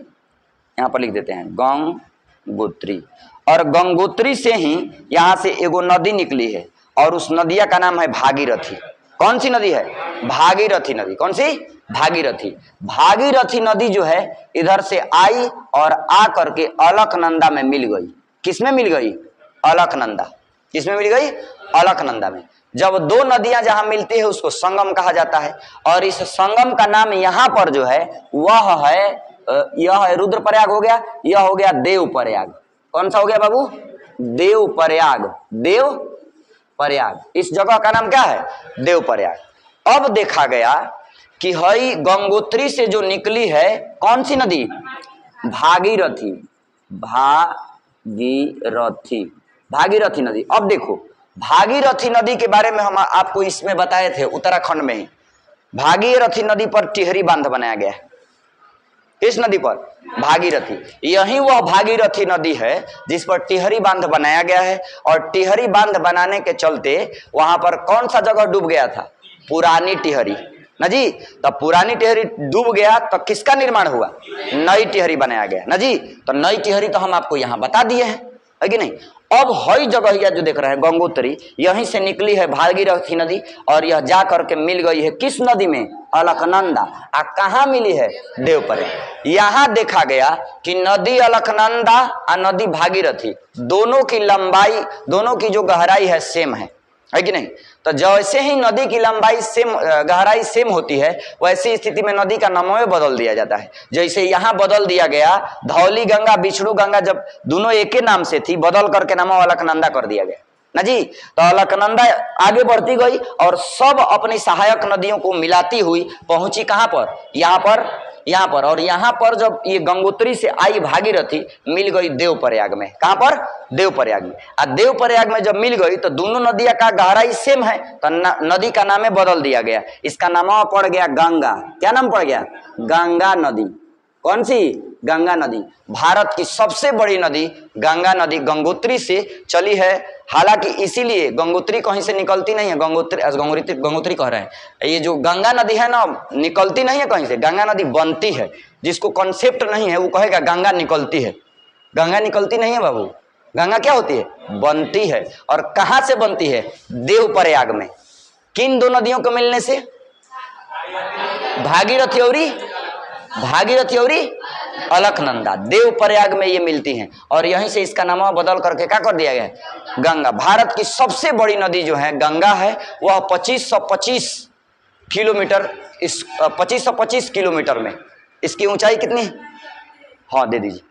यहाँ पर लिख देते हैं गंगोत्री, और गंगोत्री से ही यहाँ से एगो नदी निकली है और उस नदिया का नाम है भागीरथी। कौन सी नदी है? भागीरथी नदी। कौन सी? भागीरथी। भागीरथी नदी जो है इधर से आई और आ करके अलकनंदा में मिल गई। किसमें मिल गई? अलकनंदा। किसमें मिल गई? अलकनंदा में। जब दो नदियां जहां मिलती है उसको संगम कहा जाता है, और इस संगम का नाम यहाँ पर जो है वह है, यह है रुद्र प्रयाग हो गया, यह हो गया देव प्रयाग। कौन सा हो गया बाबू? देव प्रयाग। देव प्रयाग। इस जगह का नाम क्या है? देव प्रयाग। अब देखा गया कि हई गंगोत्री से जो निकली है कौन सी नदी? भागीरथी। भागीरथी। भागीरथी नदी। अब देखो भागीरथी नदी के बारे में हम आपको इसमें बताए थे उत्तराखंड में ही। भागीरथी नदी पर टिहरी बांध बनाया गया है। इस नदी पर भागीरथी, यही वह भागीरथी नदी है जिस पर टिहरी बांध बनाया गया है, और टिहरी बांध बनाने के चलते वहां पर कौन सा जगह डूब गया था? पुरानी टिहरी ना जी। तो पुरानी टिहरी डूब गया तो किसका निर्माण हुआ? नई टिहरी बनाया गया ना जी। तो नई टिहरी तो हम आपको यहाँ बता दिए हैं, है कि नहीं। अब हई जगह यह जो देख रहे हैं गंगोत्री, यहीं से निकली है भागीरथी नदी और यह जा करके मिल गई है किस नदी में? अलकनंदा। आ कहाँ मिली है? देवप्रयाग। यहाँ देखा गया कि नदी अलकनंदा और नदी भागीरथी दोनों की लंबाई, दोनों की जो गहराई है सेम है कि नहीं। तो जैसे ही नदी की लंबाई सेम, गहराई सेम होती है, वैसी स्थिति में नदी का नाम बदल दिया जाता है। जैसे यहाँ बदल दिया गया, धौली गंगा विष्णु गंगा जब दोनों एक ही नाम से थी, बदल करके नाम अलकनंदा कर दिया गया ना जी। तो अलकनंदा आगे बढ़ती गई और सब अपनी सहायक नदियों को मिलाती हुई पहुंची कहां पर? यहाँ पर। और यहाँ पर जब ये गंगोत्री से आई भागीरथी मिल गई देवप्रयाग में। कहां पर? देवप्रयाग में। और देवप्रयाग में जब मिल गई तो दोनों नदियां का गहराई सेम है, तो नदी का नाम बदल दिया गया। इसका नाम पड़ गया गंगा। क्या नाम पड़ गया? गंगा नदी। कौन सी? गंगा नदी। भारत की सबसे बड़ी नदी गंगा नदी गंगोत्री से चली है। हालांकि इसीलिए गंगोत्री कहीं से निकलती नहीं है, गंगोत्री कह रहे हैं, ये जो गंगा नदी है ना निकलती नहीं है कहीं से, गंगा नदी बनती है। जिसको कॉन्सेप्ट नहीं है वो कहेगा गंगा निकलती है। गंगा निकलती नहीं है बाबू, गंगा क्या होती है? बनती है। और कहां से बनती है? देवप्रयाग में। किन दो नदियों को मिलने से? भागीरथी और अलकनंदा। देवप्रयाग में ये मिलती हैं और यहीं से इसका नाम बदल करके क्या कर दिया गया? गंगा। भारत की सबसे बड़ी नदी जो है गंगा है, वह 2525 किलोमीटर, इस 2525 किलोमीटर में इसकी ऊंचाई कितनी? हाँ दे दीजिए।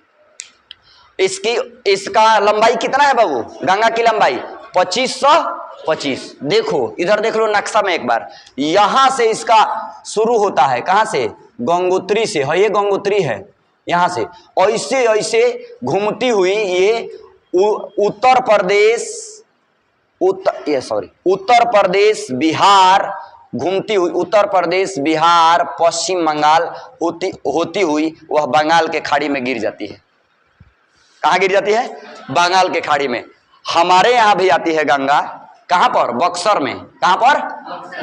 इसका लंबाई कितना है बाबू? गंगा की लंबाई 2525। देखो इधर देख लो नक्शा में एक बार, यहां से इसका शुरू होता है, कहां से? गंगोत्री से। है ये गंगोत्री है, यहां से ऐसे ऐसे घूमती हुई ये उत्तर प्रदेश, उत्तर प्रदेश बिहार घूमती हुई, उत्तर प्रदेश बिहार पश्चिम बंगाल होती हुई वह बंगाल के खाड़ी में गिर जाती है। कहाँ गिर जाती है? बंगाल के खाड़ी में। हमारे यहाँ भी आती है गंगा, कहाँ पर? बक्सर में। कहाँ पर?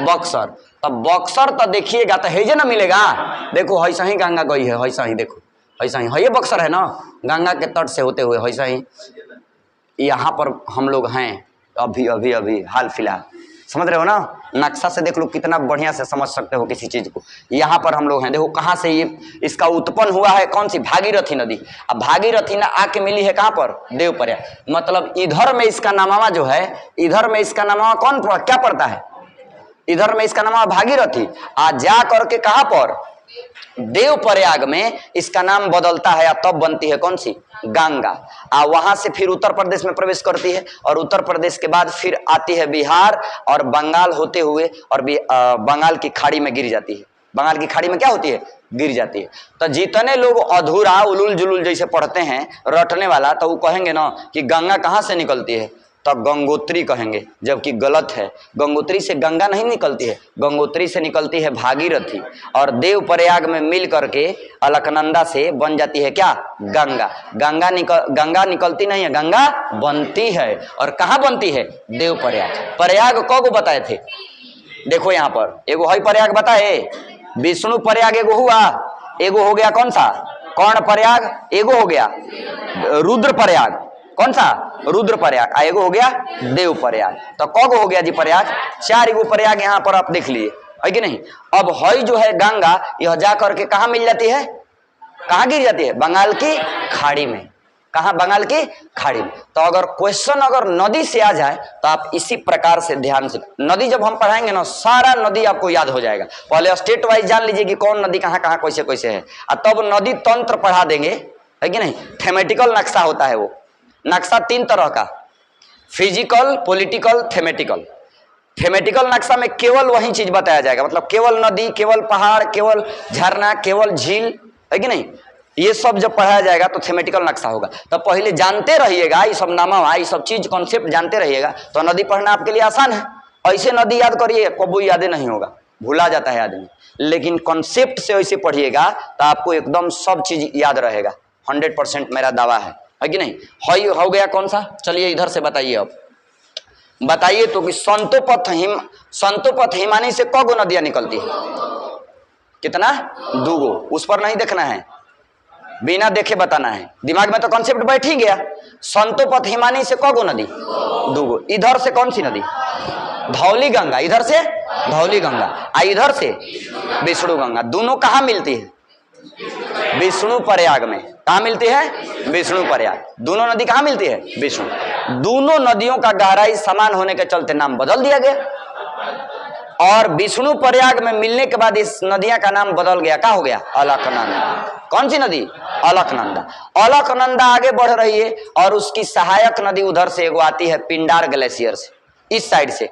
बक्सर। तब बक्सर तो देखिएगा तो है ना मिलेगा। देखो ऐसा ही गंगा गई है, ऐसा ही देखो, ऐसा ही है, ये बक्सर है ना, गंगा के तट से होते हुए ऐसा ही यहाँ पर हम लोग हैं अभी अभी अभी हाल फिलहाल। समझ रहे हो ना? नक्शा से देख लो, कितना बढ़िया से समझ सकते हो किसी चीज को। यहाँ पर हम लोग हैं, देखो कहाँ से ये इसका उत्पन्न हुआ है, कौन सी? भागीरथी नदी। अब भागीरथी ना आके मिली है कहाँ पर? देवप्रयाग। मतलब इधर में इसका नामावा जो है, इधर में इसका नामावा कौन क्या पड़ता है? इधर में इसका नाम भागीरथी। आज जा करके कहां पर? देवप्रयाग में इसका नाम बदलता है, तब बनती है कौन सी? गंगा। वहां से फिर उत्तर प्रदेश में प्रवेश करती है, और उत्तर प्रदेश के बाद फिर आती है बिहार और बंगाल होते हुए, और बंगाल की खाड़ी में गिर जाती है। बंगाल की खाड़ी में क्या होती है? गिर जाती है। तो जितने लोग अधूरा उलुल जुलुल जैसे पढ़ते हैं, रटने वाला, तो वो कहेंगे ना कि गंगा कहाँ से निकलती है, तब गंगोत्री कहेंगे, जबकि गलत है। गंगोत्री से गंगा नहीं निकलती है, गंगोत्री से निकलती है भागीरथी, और देवप्रयाग में मिल करके अलकनंदा से बन जाती है क्या? गंगा। गंगा निकलती नहीं है, गंगा बनती है। और कहाँ बनती है? देवप्रयाग। प्रयाग को बताए थे? देखो यहाँ पर एगो है प्रयाग बताए, विष्णु प्रयाग एगो हुआ, एगो हो गया कौन सा? कर्ण प्रयाग, एगो हो गया रुद्र प्रयाग। कौन सा? रुद्र प्रयाग। एगो हो गया देव प्रयाग। तो कौगो हो गया जी प्रयाग? 4 एगो प्रयाग यहाँ पर आप देख लिए, है कि नहीं? अब हई जो है गंगा, यह जा करके कहाँ मिल जाती है? कहाँ गिर जाती है? बंगाल की खाड़ी में। कहाँ? बंगाल की खाड़ी में। तो अगर क्वेश्चन अगर नदी से आ जाए तो आप इसी प्रकार से ध्यान से, नदी जब हम पढ़ाएंगे ना, सारा नदी आपको याद हो जाएगा। पहले स्टेट वाइज जान लीजिए कि कौन नदी कहाँ कहाँ कैसे कैसे है, और तब नदी तंत्र पढ़ा देंगे, है कि नहीं? थेमेटिकल नक्शा होता है वो। नक्शा 3 तरह का, फिजिकल, पॉलिटिकल, थेमेटिकल। थेमेटिकल नक्शा में केवल वही चीज बताया जाएगा, मतलब केवल नदी, केवल पहाड़, केवल झरना, केवल झील, है कि नहीं? ये सब जब पढ़ाया जाएगा तो थेमेटिकल नक्शा होगा। तो पहले जानते रहिएगा, ये सब नामा, ये सब चीज कॉन्सेप्ट जानते रहिएगा, तो नदी पढ़ना आपके लिए आसान है। ऐसे नदी याद करिए, कभी याद नहीं होगा, भूला जाता है आदमी। लेकिन कॉन्सेप्ट से ऐसे पढ़िएगा तो आपको एकदम सब चीज याद रहेगा, 100% मेरा दावा है कि नहीं? हो गया कौन सा? चलिए इधर से बताइए। अब बताइए तो कि संतोपथ हिमानी से कौगो नदियां निकलती है? कितना? 2 गो। उस पर नहीं देखना है, बिना देखे बताना है, दिमाग में तो कॉन्सेप्ट बैठ ही गया। संतोपथ हिमानी से कौगो नदी? 2 गो। इधर से कौन सी नदी? धौली गंगा। इधर से धौली गंगा, इधर से विष्णु गंगा। दोनों कहाँ मिलती है? विष्णु प्रयाग में। कहाँ मिलती है? विष्णु प्रयाग। दोनों नदी कहाँ मिलती है? विष्णु। दोनों नदियों का गहराई समान होने के चलते नाम बदल दिया गया, और विष्णु प्रयाग में मिलने के बाद इस नदियां का नाम बदल गया। क्या हो गया? अलकनंदा। कौन सी नदी? अलकनंदा। अलकनंदा आगे बढ़ रही है, और उसकी सहायक नदी उधर से एगो आती है पिंडार ग्लेशियर से, इस साइड से।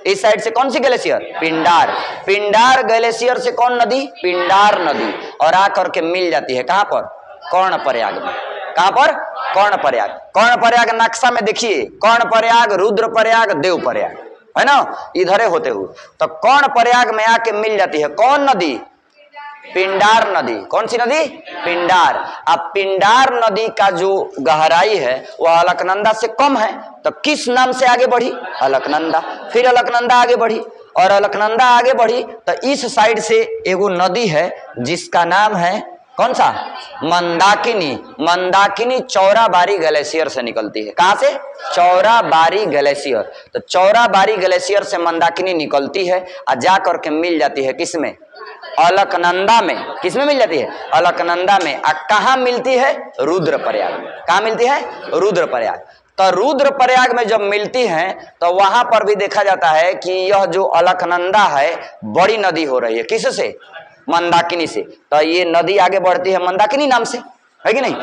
इस साइड से कौन सी ग्लेशियर? पिंडार। पिंडार ग्लेशियर से कौन नदी? पिंडार नदी। और आकर के मिल जाती है कहां पर? कर्ण प्रयाग में। कहां पर? कर्ण प्रयाग। कर्ण प्रयाग नक्शा में देखिए, कर्ण प्रयाग, रुद्र प्रयाग, देव प्रयाग, है ना, इधरे होते हुए। तो कर्ण प्रयाग में आके मिल जाती है कौन नदी? पिंडार नदी। कौन सी नदी? पिंडार। अब पिंडार नदी का जो गहराई है वह अलकनंदा से कम है, तो किस नाम से आगे बढ़ी? अलकनंदा। फिर अलकनंदा आगे बढ़ी, और अलकनंदा आगे बढ़ी तो इस साइड से एगो नदी है जिसका नाम है कौन सा? मंदाकिनी। मंदाकिनी चौराबाड़ी ग्लेशियर से निकलती है। कहां से? चौराबाड़ी ग्लेशियर। तो चौराबाड़ी ग्लेशियर से मंदाकिनी निकलती है, और जा करके मिल जाती है किसमें? अलकनंदा में। किसमें मिल जाती है? अलकनंदा में। कहाँ मिलती है? रुद्र प्रयाग में। कहाँ मिलती है? रुद्र प्रयाग। तो रुद्र प्रयाग में जब मिलती है तो वहां पर भी देखा जाता है कि यह जो अलकनंदा है बड़ी नदी हो रही है। किससे? मंदाकिनी से। तो ये नदी आगे बढ़ती है मंदाकिनी नाम से, है कि नहीं?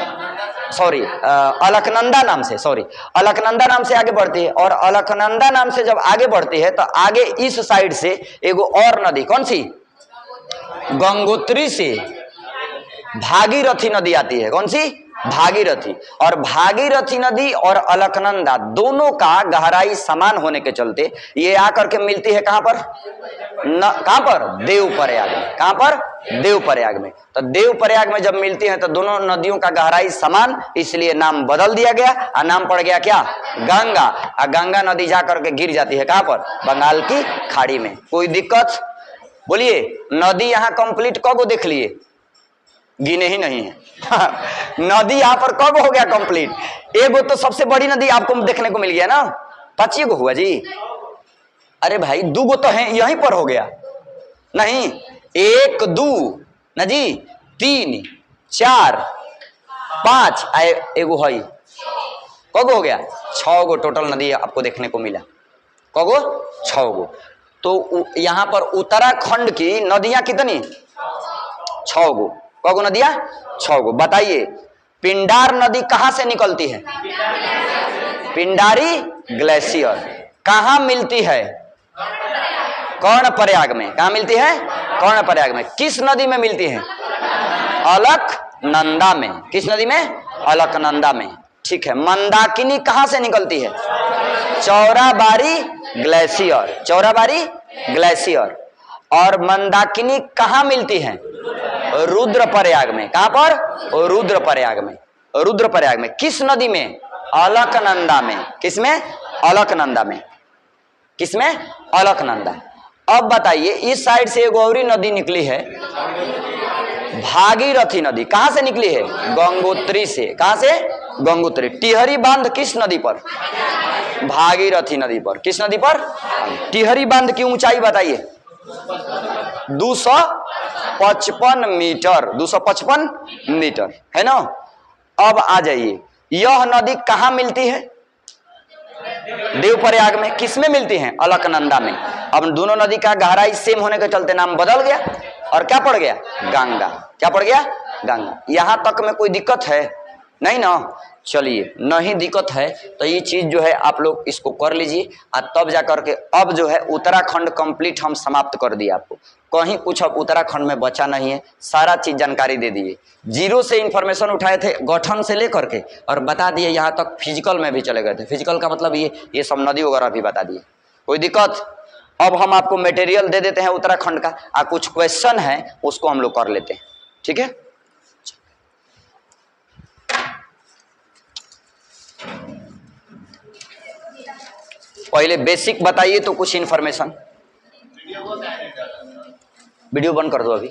सॉरी अलकनंदा नाम से, सॉरी अलकनंदा नाम से आगे बढ़ती है। और अलकनंदा नाम से जब आगे बढ़ती है तो आगे इस साइड से एगो और नदी, कौन सी, गंगोत्री से भागीरथी नदी आती है। कौन सी, भागीरथी। और भागीरथी नदी और अलकनंदा दोनों का गहराई समान होने के चलते ये आकर के मिलती है कहां पर, कहां पर, देवप्रयाग में। कहां पर, देवप्रयाग में। तो देवप्रयाग में जब मिलती है तो दोनों नदियों का गहराई समान, इसलिए नाम बदल दिया गया और नाम पड़ गया क्या, गंगा। और गंगा नदी जाकर के गिर जाती है कहां पर, बंगाल की खाड़ी में। कोई दिक्कत, बोलिए। नदी यहां कंप्लीट कब देख लिए, गिने ही नहीं है नदी यहां पर कब हो गया कंप्लीट, एगो तो सबसे बड़ी नदी आपको देखने को मिल गया ना, 5 गो हुआ जी। अरे भाई 2 गो तो है, यहीं पर हो गया नहीं, 1 2 ना जी, 3 4 5 एगो है, कगो हो गया, 6 गो टोटल नदी आपको देखने को मिला। कगो, 6 गो। तो यहां पर उत्तराखंड की नदियां कितनी, 6 गो। कगो नदियां, 6 गो। बताइए पिंडार नदी कहां से निकलती है, पिंडारी ग्लेशियर। कहां मिलती है, कर्णप्रयाग में। कहां मिलती है, कर्णप्रयाग में। किस नदी में मिलती है, अलकनंदा में। किस नदी में, अलकनंदा में। ठीक है। मंदाकिनी कहां से निकलती है, चौराबाड़ी ग्लेशियर, चौराबाड़ी ग्लेशियर। और मंदाकिनी कहां मिलती है, रुद्रप्रयाग में। कहां पर, रुद्रप्रयाग में। रुद्रप्रयाग में। किस नदी में, अलकनंदा में। किसमें, अलकनंदा में। किसमें, अलकनंदा। अब बताइए इस साइड से एक गौरी नदी निकली है, भागीरथी नदी। कहां से निकली है, गंगोत्री से। कहां से, गंगोत्री। टिहरी बांध किस नदी पर, भागीरथी नदी पर। किस नदी पर, टिहरी बांध की ऊंचाई बताइए, 255 मीटर। 255 मीटर है ना। अब आ जाइए, यह नदी कहां मिलती है, देवप्रयाग में। किसमें मिलती हैं, अलकनंदा में। अब दोनों नदी का गहराई सेम होने के चलते नाम बदल गया और क्या पड़ गया, गंगा। क्या पड़ गया, गंगा। यहां तक में कोई दिक्कत है नहीं ना। चलिए नहीं दिक्कत है तो ये चीज जो है आप लोग इसको कर लीजिए और तब जाकर के अब जो है उत्तराखंड कंप्लीट हम समाप्त कर दिए। आपको कहीं कुछ अब उत्तराखंड में बचा नहीं है, सारा चीज जानकारी दे दिए। जीरो से इंफॉर्मेशन उठाए थे, गठन से लेकर के, और बता दिए यहाँ तक फिजिकल में भी चले गए थे। फिजिकल का मतलब ये सब नदी वगैरह भी बता दिए। कोई दिक्कत। अब हम आपको मटेरियल दे देते हैं उत्तराखंड का, और कुछ क्वेश्चन है उसको हम लोग कर लेते हैं। ठीक है। पहले बेसिक बताइए तो कुछ इंफॉर्मेशन। वीडियो बंद कर दो अभी।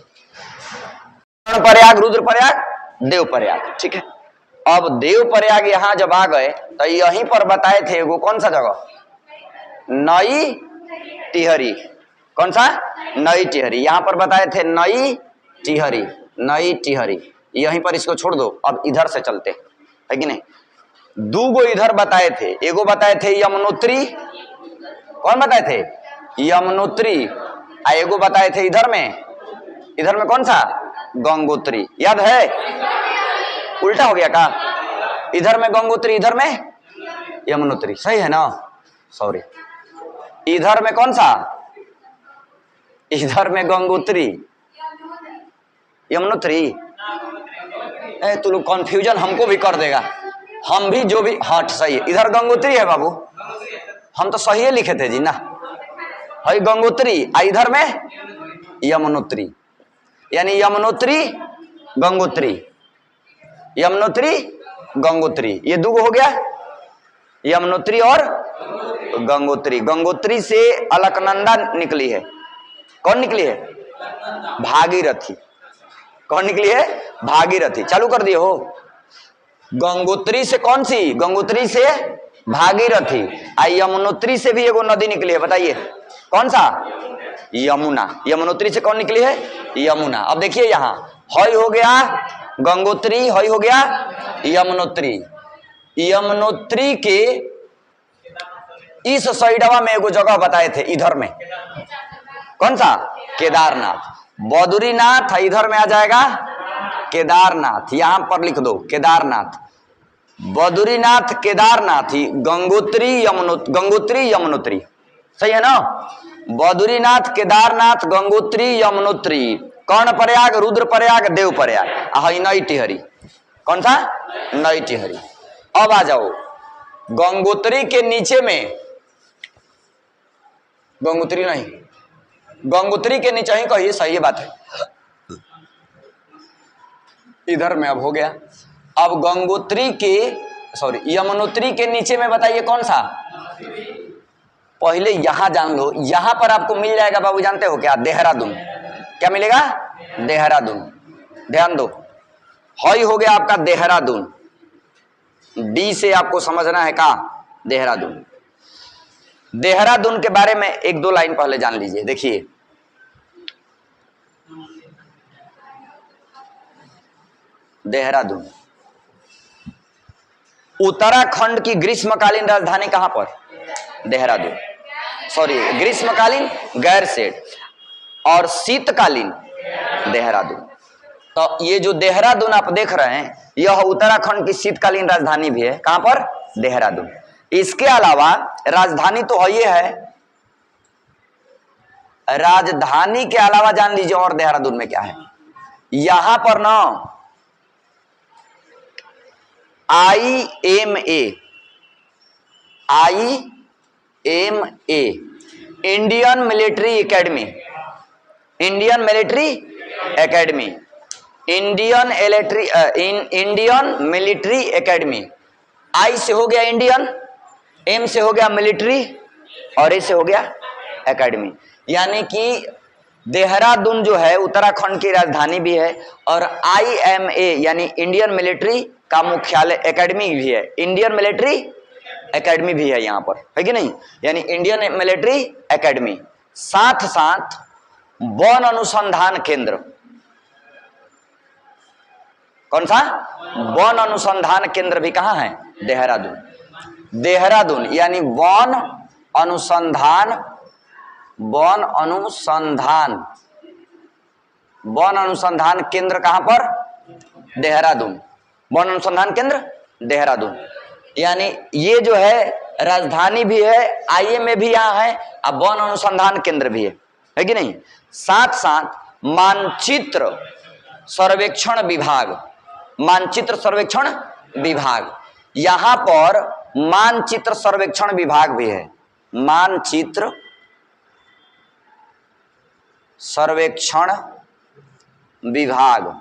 प्रयाग, रुद्रप्रयाग, देवप्रयाग। ठीक है। अब देवप्रयाग यहां जब आ गए तो यहीं पर बताए थे वो कौन सा जगह, नई टिहरी। कौन सा, नई टिहरी। यहां पर बताए थे नई टिहरी, नई टिहरी। यहीं पर इसको छोड़ दो, अब इधर से चलते है कि नहीं। 2 गो इधर बताए थे, एगो बताए थे यमुनोत्री। कौन बताए थे, यमुनोत्री। एगो बताए थे इधर में कौन सा, गंगोत्री। याद है, उल्टा हो गया का, इधर में गंगोत्री, इधर में यमुनोत्री। सही है ना, सॉरी। इधर में कौन सा, इधर में गंगोत्री, यमुनोत्री। तू लोग कंफ्यूजन हमको भी कर देगा, हम भी जो भी। हाँ सही है, इधर गंगोत्री है बाबू, हम तो सही लिखे थे जी ना। है गंगोत्री, इधर में यमुनोत्री। यानी यमुनोत्री गंगोत्री, यमुनोत्री गंगोत्री। ये 2 हो गया, यमुनोत्री और गंगोत्री। गंगोत्री से अलकनंदा निकली है। कौन निकली है, भागीरथी। कौन निकली है, भागीरथी। चालू कर दिए हो। गंगोत्री से कौन सी, गंगोत्री से भागीरथी। यमुनोत्री से भी एगो नदी निकली है, बताइए कौन सा, यमुना। यमुनोत्री से कौन निकली है, यमुना। अब देखिए यहां हई हो गया गंगोत्री, हई हो गया यमुनोत्री। यमुनोत्री के इस साइडवा में एगो जगह बताए थे, इधर में कौन सा, केदारनाथ। बद्रीनाथ इधर में आ जाएगा, केदारनाथ। यहां पर लिख दो केदारनाथ। बद्रीनाथ, केदारनाथ ही, गंगोत्री, गंगोत्री यमुनोत्री, सही है ना। बद्रीनाथ, केदारनाथ, गंगोत्री, यमुनोत्री, कर्णप्रयाग, रुद्रप्रयाग, देवप्रयाग, नई टिहरी। कौन था? नई टिहरी। अब आ जाओ गंगोत्री के नीचे में, गंगोत्री नहीं, गंगोत्री के नीचे ही कहिए, सही बात है, इधर में अब हो गया। अब गंगोत्री के सॉरी यमुनोत्री के नीचे में बताइए कौन सा? पहले यहां जान लो, यहां पर आपको मिल जाएगा बाबू, जानते हो क्या? देहरादून। क्या मिलेगा? देहरादून। ध्यान दो, हई हो गया आपका देहरादून, डी से आपको समझना है का देहरादून। देहरादून के बारे में एक दो लाइन पहले जान लीजिए। देखिए देहरादून उत्तराखंड की ग्रीष्मकालीन राजधानी कहां पर? देहरादून। सॉरी ग्रीष्मकालीन गैरसैंण और शीतकालीन देहरादून। तो ये जो देहरादून आप देख रहे हैं, यह उत्तराखंड की शीतकालीन राजधानी भी है। कहां पर? देहरादून। इसके अलावा राजधानी तो है, ये है, राजधानी के अलावा जान लीजिए और देहरादून में क्या है। यहां पर ना IMA Indian Military Academy, Indian Military Academy, Indian Military Academy. आई से हो गया इंडियन, एम से हो गया मिलिट्री और ए से हो गया एकेडमी। यानी कि देहरादून जो है उत्तराखंड की राजधानी भी है और IMA यानी इंडियन मिलिट्री का मुख्यालय एकेडमी भी है, इंडियन मिलिट्री एकेडमी भी है यहाँ पर, है कि नहीं। यानी इंडियन मिलिट्री एकेडमी, साथ साथ वन अनुसंधान केंद्र। कौन सा? वन अनुसंधान केंद्र भी कहाँ है? देहरादून। देहरादून यानी वन अनुसंधान, वन अनुसंधान केंद्र कहां पर? देहरादून। वन अनुसंधान केंद्र देहरादून। यानी ये जो है राजधानी भी है, IMA भी यहाँ है, अब वन अनुसंधान केंद्र भी है कि नहीं। साथ साथ मानचित्र सर्वेक्षण विभाग, मानचित्र सर्वेक्षण विभाग, यहां पर मानचित्र सर्वेक्षण विभाग भी है। मानचित्र सर्वेक्षण विभाग,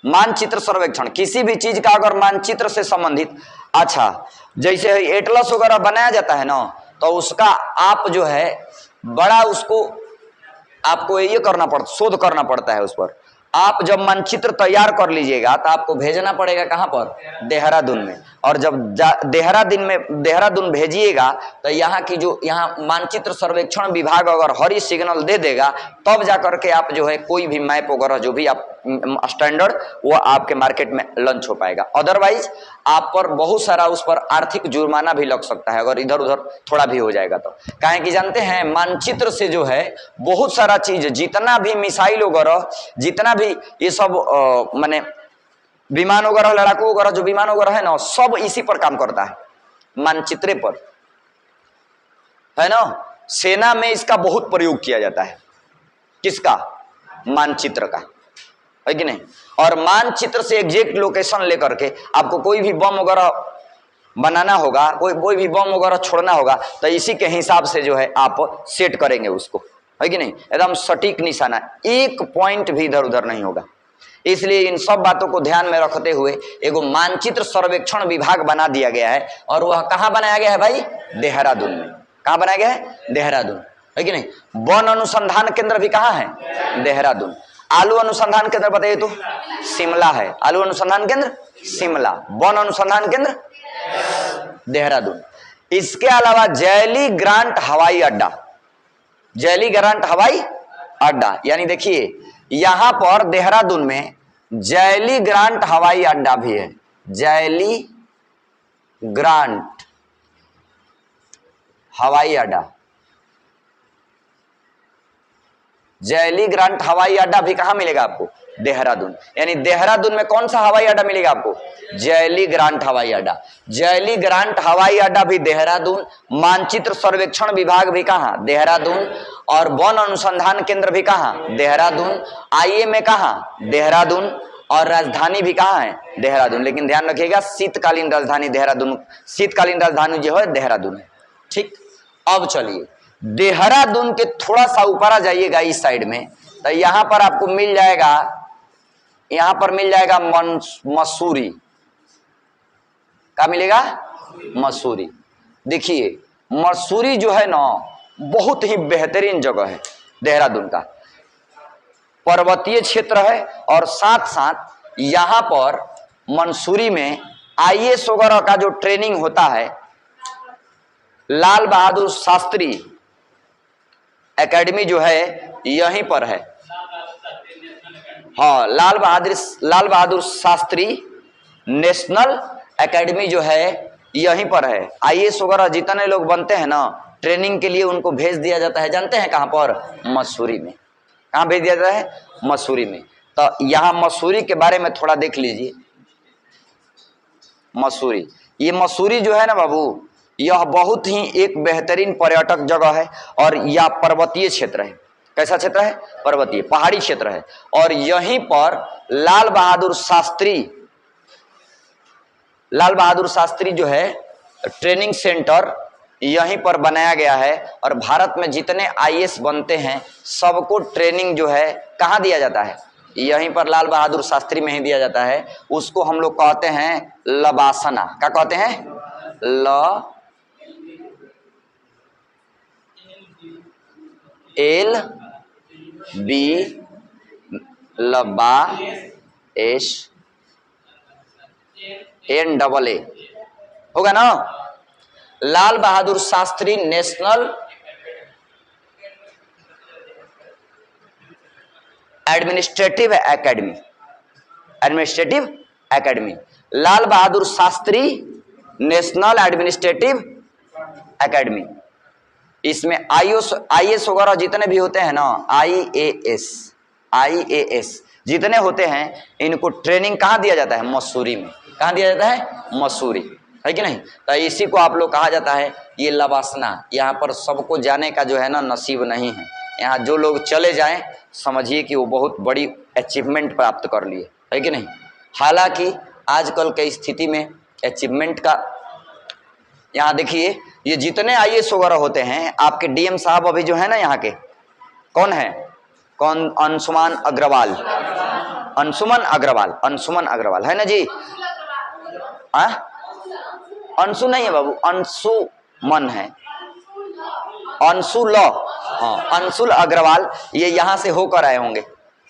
मानचित्र सर्वेक्षण, किसी भी चीज का अगर मानचित्र से संबंधित, अच्छा जैसे एटलस वगैरह बनाया जाता है ना, तो उसका आप जो है बड़ा उसको आपको ये करना पड़ता, शोध करना पड़ता है उस पर। आप जब मानचित्र तैयार कर लीजिएगा तो आपको भेजना पड़ेगा कहां पर? देहरादून में। और जब देहरादून भेजिएगा तो यहाँ की जो यहाँ मानचित्र सर्वेक्षण विभाग अगर हरी सिग्नल दे देगा, तब जाकर के आप जो है कोई भी मैप वगैरह जो भी आप स्टैंडर्ड, वो आपके मार्केट में लॉन्च हो पाएगा। अदरवाइज आप पर बहुत सारा उस पर आर्थिक जुर्माना भी लग सकता है अगर इधर उधर थोड़ा भी हो जाएगा तो। काहे कि जानते हैं मानचित्र से जो है बहुत सारा चीज, जितना भी मिसाइल वगैरह, जितना भी ये सब माने विमान वगैरह, लड़ाकू वगैरह जो विमान वगैरह है ना, सब इसी पर काम करता है, मानचित्र पर, है ना। सेना में इसका बहुत प्रयोग किया जाता है। किसका? मानचित्र का, है कि नहीं। और मानचित्र से एग्जैक्ट लोकेशन लेकर के आपको कोई भी बम वगैरह बनाना होगा, कोई भी बम वगैरह छोड़ना होगा, तो इसी के हिसाब से जो है आप सेट करेंगे उसको, है कि नहीं। एकदम सटीक निशाना, एक पॉइंट भी इधर उधर नहीं होगा। इसलिए इन सब बातों को ध्यान में रखते हुए एगो मानचित्र सर्वेक्षण विभाग बना दिया गया है। और वह कहाँ बनाया गया है भाई? देहरादून में। कहाँ बनाया गया है? देहरादून, है कि नहीं। वन अनुसंधान केंद्र भी कहाँ है? देहरादून। आलू अनुसंधान केंद्र बताइए तो? शिमला है। आलू अनुसंधान केंद्र शिमला, वन अनुसंधान केंद्र देहरादून। इसके अलावा जैली ग्रांट हवाई अड्डा, जैली ग्रांट हवाई अड्डा, यानी देखिए यहां पर देहरादून में जैली ग्रांट हवाई अड्डा भी है। जैली ग्रांट हवाई अड्डा, जैली ग्रांट हवाई अड्डा भी कहां मिलेगा आपको? देहरादून। यानी देहरादून में कौन सा हवाई अड्डा मिलेगा आपको? जयली ग्रांट हवाई अड्डा। जयली ग्रांट हवाई अड्डा भी देहरादून, मानचित्र सर्वेक्षण विभाग भी कहाँ? देहरादून। और वन अनुसंधान केंद्र भी कहाँ? देहरादून। IIM कहाँ? देहरादून। और राजधानी भी कहाँ है? देहरादून। लेकिन ध्यान रखिएगा शीतकालीन राजधानी देहरादून, शीतकालीन राजधानी जो है देहरादून है। ठीक, अब चलिए देहरादून के थोड़ा सा ऊपर आ जाइएगा इस साइड में, तो यहां पर आपको मिल जाएगा, यहां पर मिल जाएगा मसूरी। क्या मिलेगा? मसूरी। देखिए मसूरी जो है ना बहुत ही बेहतरीन जगह है देहरादून का, पर्वतीय क्षेत्र है और साथ साथ यहां पर मंसूरी में IAS वगैरह का जो ट्रेनिंग होता है, लाल बहादुर शास्त्री एकेडमी जो है यहीं पर है। हाँ, लाल बहादुर शास्त्री नेशनल एकेडमी जो है यहीं पर है। IAS वगैरह जितने लोग बनते हैं ना ट्रेनिंग के लिए उनको भेज दिया जाता है, जानते हैं कहां पर? मसूरी में। कहां भेज दिया जाता है? मसूरी में। तो यहां मसूरी के बारे में थोड़ा देख लीजिए। मसूरी, ये मसूरी जो है ना बाबू, यह बहुत ही एक बेहतरीन पर्यटक जगह है और यह पर्वतीय क्षेत्र है। कैसा क्षेत्र है? पर्वतीय, पहाड़ी क्षेत्र है। और यहीं पर लाल बहादुर शास्त्री जो है ट्रेनिंग सेंटर यहीं पर बनाया गया है। और भारत में जितने IAS बनते हैं सबको ट्रेनिंग जो है कहाँ दिया जाता है? यहीं पर लाल बहादुर शास्त्री में ही दिया जाता है। उसको हम लोग कहते हैं लबासना। क्या कहते हैं? LBNAA होगा ना? Lal Bahadur Shastri national administrative academy, Lal Bahadur Shastri national administrative academy. इसमें IAS वगैरह जितने भी होते हैं ना, IAS जितने होते हैं इनको ट्रेनिंग कहाँ दिया जाता है? मसूरी में। कहाँ दिया जाता है? मसूरी, है कि नहीं? तो इसी को आप लोग कहा जाता है ये लबासना। यहाँ पर सबको जाने का जो है ना नसीब नहीं है। यहाँ जो लोग चले जाएं समझिए कि वो बहुत बड़ी अचीवमेंट प्राप्त कर लिए, है कि नहीं? हालांकि आजकल के स्थिति में अचीवमेंट का, यहाँ देखिए ये जितने IAS वगैरह होते हैं, आपके DM साहब अभी जो है ना यहाँ के, कौन है? कौन? अंशुमन अग्रवाल है ना जी? अंशु नहीं है बाबू, अंशुमन है, अंशुल। हाँ, अंशुल अग्रवाल ये यहाँ से होकर आए होंगे,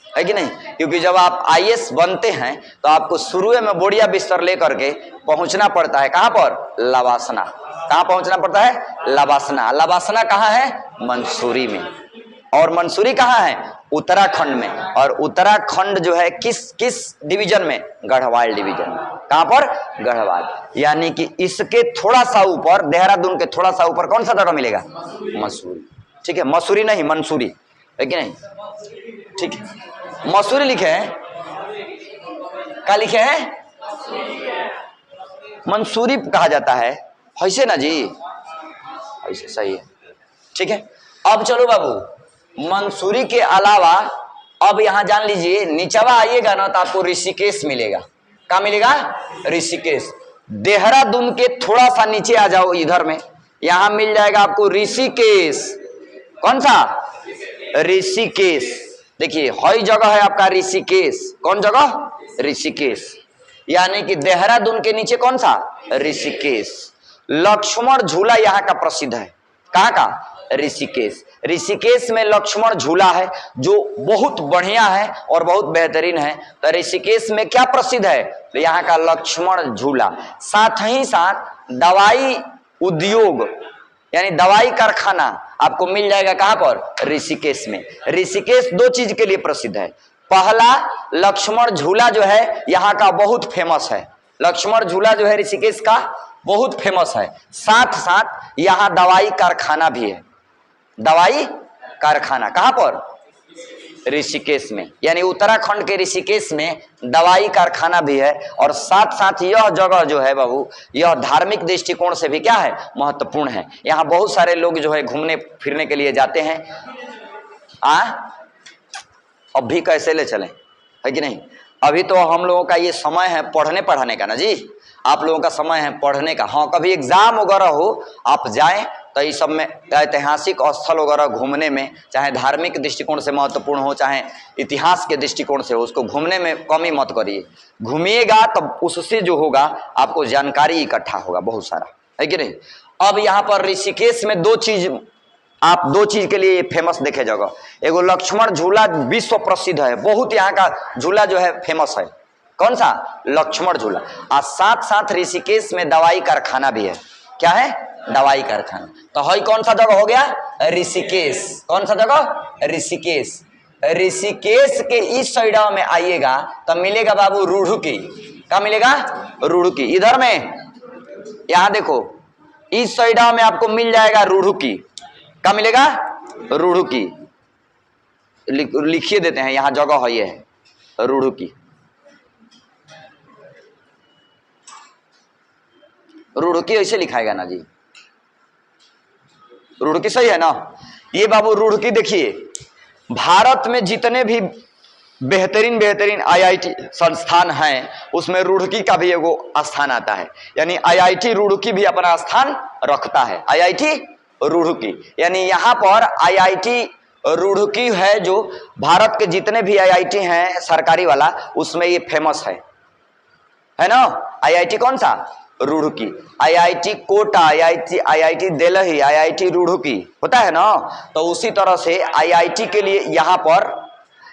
है कि नहीं? क्योंकि जब आप IAS बनते हैं तो आपको शुरू में बोरिया बिस्तर लेकर के पहुंचना पड़ता है। कहाँ पर? लबासना। कहाँ पहुंचना पड़ता है? लबासना। लबासना कहाँ है? मंसूरी में। और मंसूरी कहाँ है? उत्तराखंड में। और उत्तराखंड जो है किस डिवीजन में? गढ़वाल डिवीजन में। कहाँ पर? गढ़वाल। यानी कि इसके थोड़ा सा ऊपर, देहरादून के थोड़ा सा ऊपर कौन सा जगह मिलेगा? मसूरी। ठीक है, मसूरी नहीं मंसूरी, है कि नहीं? ठीक है, मसूरी लिखे हैं, क्या लिखे हैं? मंसूरी कहा जाता है, ऐसे ना जी, ऐसे सही है। ठीक है, अब चलो बाबू, मंसूरी के अलावा अब यहां जान लीजिए, नीचवा आइएगा ना तो आपको ऋषिकेश मिलेगा। क्या मिलेगा? ऋषिकेश। देहरादून के थोड़ा सा नीचे आ जाओ इधर में, यहां मिल जाएगा आपको ऋषिकेश। कौन सा? ऋषिकेश। देखिए हई जगह है आपका ऋषिकेश। कौन जगह? ऋषिकेश। यानी कि देहरादून के नीचे कौन सा? ऋषिकेश। लक्ष्मण झूला यहाँ का प्रसिद्ध है। कहाँ का? ऋषिकेश। ऋषिकेश में लक्ष्मण झूला है जो बहुत बढ़िया है और बहुत बेहतरीन है। तो ऋषिकेश में क्या प्रसिद्ध है? तो यहाँ का लक्ष्मण झूला। साथ ही साथ दवाई उद्योग यानी दवाई कारखाना आपको मिल जाएगा। कहां पर? ऋषिकेश में। ऋषिकेश दो चीज के लिए प्रसिद्ध है। पहला, लक्ष्मण झूला जो है यहाँ का बहुत फेमस है। लक्ष्मण झूला जो है ऋषिकेश का बहुत फेमस है। साथ साथ यहाँ दवाई कारखाना भी है। दवाई कारखाना कहां पर? ऋषिकेश में, यानी उत्तराखंड के ऋषिकेश में दवाई कारखाना भी है। और साथ साथ यह जगह जो है बाबू, यह धार्मिक दृष्टिकोण से भी क्या है, महत्वपूर्ण है। यहाँ बहुत सारे लोग जो है घूमने फिरने के लिए जाते हैं। अब भी कैसे ले चलें, है कि नहीं? अभी तो हम लोगों का ये समय है पढ़ने पढ़ाने का ना जी, आप लोगों का समय है पढ़ने का। हाँ, कभी एग्जाम वगैरह हो आप जाएं तो इस सब में ऐतिहासिक स्थल वगैरह घूमने में, चाहे धार्मिक दृष्टिकोण से महत्वपूर्ण हो चाहे इतिहास के दृष्टिकोण से हो, उसको घूमने में कमी मत करिए। घूमिएगा तब उससे जो होगा आपको जानकारी इकट्ठा होगा बहुत सारा, है कि नहीं? अब यहाँ पर ऋषिकेश में दो चीज के लिए फेमस देखे जगह। एगो लक्ष्मण झूला विश्व प्रसिद्ध है, बहुत यहाँ का झूला जो है फेमस है। कौन सा? लक्ष्मण झूला। और साथ साथ ऋषिकेश में दवाई कारखाना भी है। क्या है? दवाई कारखाना। तो हई कौन सा जगह हो गया? ऋषिकेश। कौन सा जगह? ऋषिकेश। ऋषिकेश के इस साइड में आइएगा तो मिलेगा बाबू रुड़की। क्या मिलेगा? रुड़की। इधर में यहां देखो, इस साइड में आपको मिल जाएगा रुड़की। क्या मिलेगा? रुड़की। लिखिए देते हैं, यहां जगह है, ये है रुड़की। रुड़की ऐसे लिखाएगा ना जी, रुड़की सही है ना? ये बाबू रुड़की देखिए, भारत में जितने भी बेहतरीन IIT संस्थान हैं उसमें रुड़की का भी एगो स्थान आता है। यानी IIT रुड़की भी अपना स्थान रखता है। IIT रुड़की, यानी यहाँ पर IIT रुड़की है, जो भारत के जितने भी IIT हैं सरकारी वाला, उसमें ये फेमस है ना? IIT कौन सा? Roorkee. IIT Kota, IIT Delhi, IIT Roorkee होता है ना? तो उसी तरह से IIT के लिए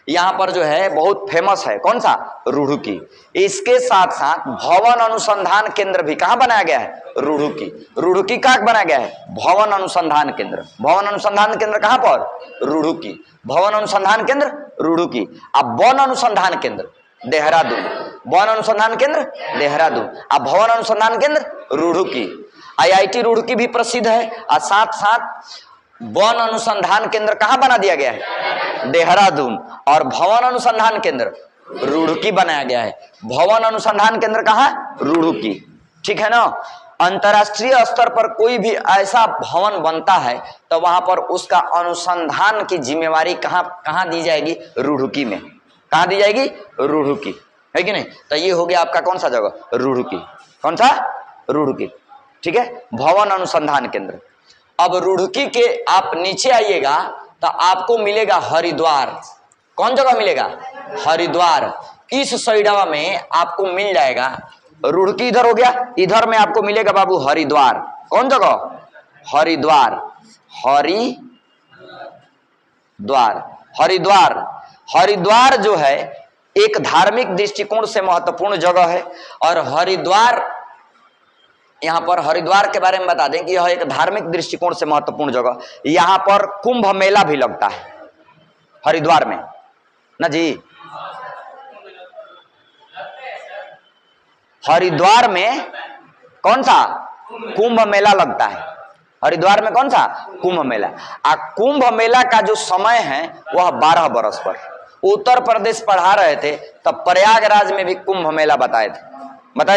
यहाँ पर जो है बहुत फेमस है। कौन सा? रुड़की। इसके साथ साथ भवन अनुसंधान केंद्र भी कहाँ बनाया गया है? रुड़की। रुड़की कहाँ बनाया गया है? भवन अनुसंधान केंद्र। भवन अनुसंधान केंद्र कहाँ पर? रुड़की। भवन अनुसंधान केंद्र रुड़की। अब वन अनुसंधान केंद्र देहरादून। वन अनुसंधान केंद्र देहरादून। अब भवन अनुसंधान केंद्र रुड़की। IIT रुड़की भी प्रसिद्ध है। और साथ साथ वन अनुसंधान केंद्र कहाँ बना दिया गया है? देहरादून। और भवन अनुसंधान केंद्र रुड़की बनाया गया है। भवन अनुसंधान केंद्र कहाँ? रुड़की। ठीक है ना? अंतरराष्ट्रीय स्तर पर कोई भी ऐसा भवन बनता है तो वहां पर उसका अनुसंधान की जिम्मेवारी कहाँ दी जाएगी? रुड़की में। कहाँ दी जाएगी? रुड़की, है कि नहीं? तो ये हो गया आपका कौन सा जगह? रुड़की। कौन सा? रुड़की। ठीक है, भवन अनुसंधान केंद्र। अब रुड़की के आप नीचे आइएगा तो आपको मिलेगा हरिद्वार। कौन जगह मिलेगा? हरिद्वार। इस साइडवा में आपको मिल जाएगा, रुड़की इधर हो गया, इधर में आपको मिलेगा बाबू हरिद्वार। कौन जगह? हरिद्वार। हरिद्वार जो है एक धार्मिक दृष्टिकोण से महत्वपूर्ण जगह है। और हरिद्वार, यहाँ पर हरिद्वार के बारे में बता दें कि यह एक धार्मिक दृष्टिकोण से महत्वपूर्ण जगह। यहाँ पर कुंभ मेला भी लगता है हरिद्वार में ना जी। हरिद्वार में कौन सा? कुंभ मेला लगता है। हरिद्वार में कौन सा? कुंभ मेला। कुंभ मेला का जो समय है वह 12 बरस पर। उत्तर प्रदेश पढ़ा रहे थे तब प्रयागराज में भी कुंभ मेला बताए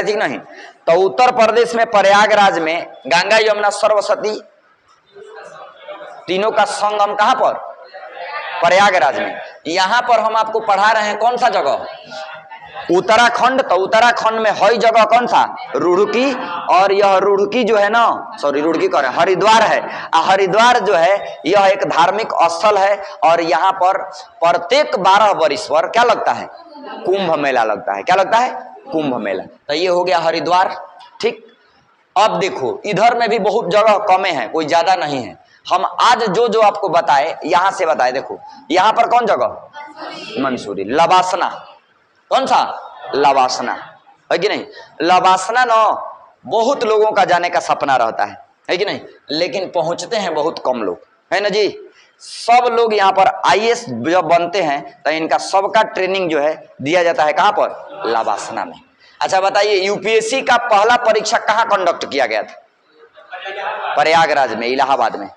थी नहीं? तो उत्तर प्रदेश में प्रयागराज में गंगा यमुना सरस्वती तीनों का संगम कहां पर? प्रयागराज में। यहां पर हम आपको पढ़ा रहे हैं कौन सा जगह? उत्तराखंड। तो उत्तराखंड में हई जगह कौन सा? रुड़की। और यह रुड़की जो है ना, सॉरी रुड़की कह रहे हैं, हरिद्वार है। हरिद्वार जो है यह एक धार्मिक स्थल है। और यहाँ पर प्रत्येक 12 वर्ष पर क्या लगता है? कुंभ मेला लगता है। क्या लगता है? कुंभ मेला। तो ये हो गया हरिद्वार। ठीक। अब देखो इधर में भी बहुत जगह कमे हैं, कोई ज्यादा नहीं है। हम आज जो आपको बताए यहां से बताए। देखो यहां पर कौन जगह? मंसूरी। लवासना। कौन सा? लवासना, है कि नहीं? लवासना ना बहुत लोगों का जाने का सपना रहता है कि नहीं? लेकिन पहुंचते हैं बहुत कम लोग, है ना जी। सब लोग यहाँ पर IAS जब बनते हैं तो इनका सबका ट्रेनिंग जो है दिया जाता है कहाँ पर? लवासना में। अच्छा बताइए, UPSC का पहला परीक्षा कहाँ कंडक्ट किया गया था? प्रयागराज में, इलाहाबाद में।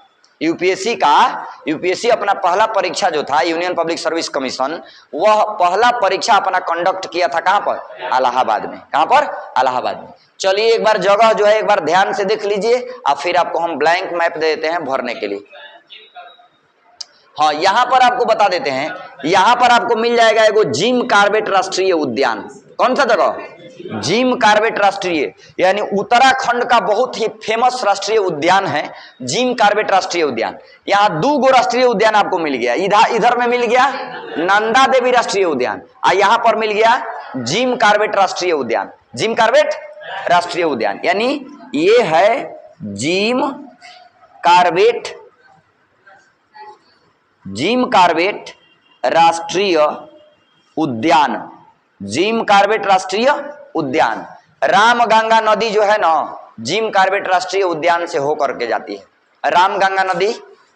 यूपीएससी अपना पहला परीक्षा जो था, यूनियन पब्लिक सर्विस कमीशन, वह पहला परीक्षा अपना कंडक्ट किया था कहां पर? इलाहाबाद में। कहां पर? इलाहाबाद में। चलिए एक बार जगह जो है एक बार ध्यान से देख लीजिए, और फिर आपको हम ब्लैंक मैप दे देते हैं भरने के लिए। हाँ, यहां पर आपको बता देते हैं, यहां पर आपको मिल जाएगा एगो जिम कॉर्बेट राष्ट्रीय उद्यान। कौन सा जगह? जिम कॉर्बेट राष्ट्रीय, यानी उत्तराखंड का बहुत ही फेमस राष्ट्रीय उद्यान है जिम कॉर्बेट राष्ट्रीय उद्यान। यहाँ 2 गो राष्ट्रीय उद्यान आपको मिल गया। इधर में मिल गया नंदा देवी राष्ट्रीय उद्यान, और यहाँ पर मिल गया जिम कॉर्बेट राष्ट्रीय उद्यान। जिम कॉर्बेट राष्ट्रीय उद्यान, यानी ये है जिम कॉर्बेट राष्ट्रीय उद्यान। जिम कॉर्बेट राष्ट्रीय उद्यान, रामगंगा नदी जो है ना, जिम कॉर्बेट राष्ट्रीय उद्यान से होकर के जाती है। रामगंगा नदी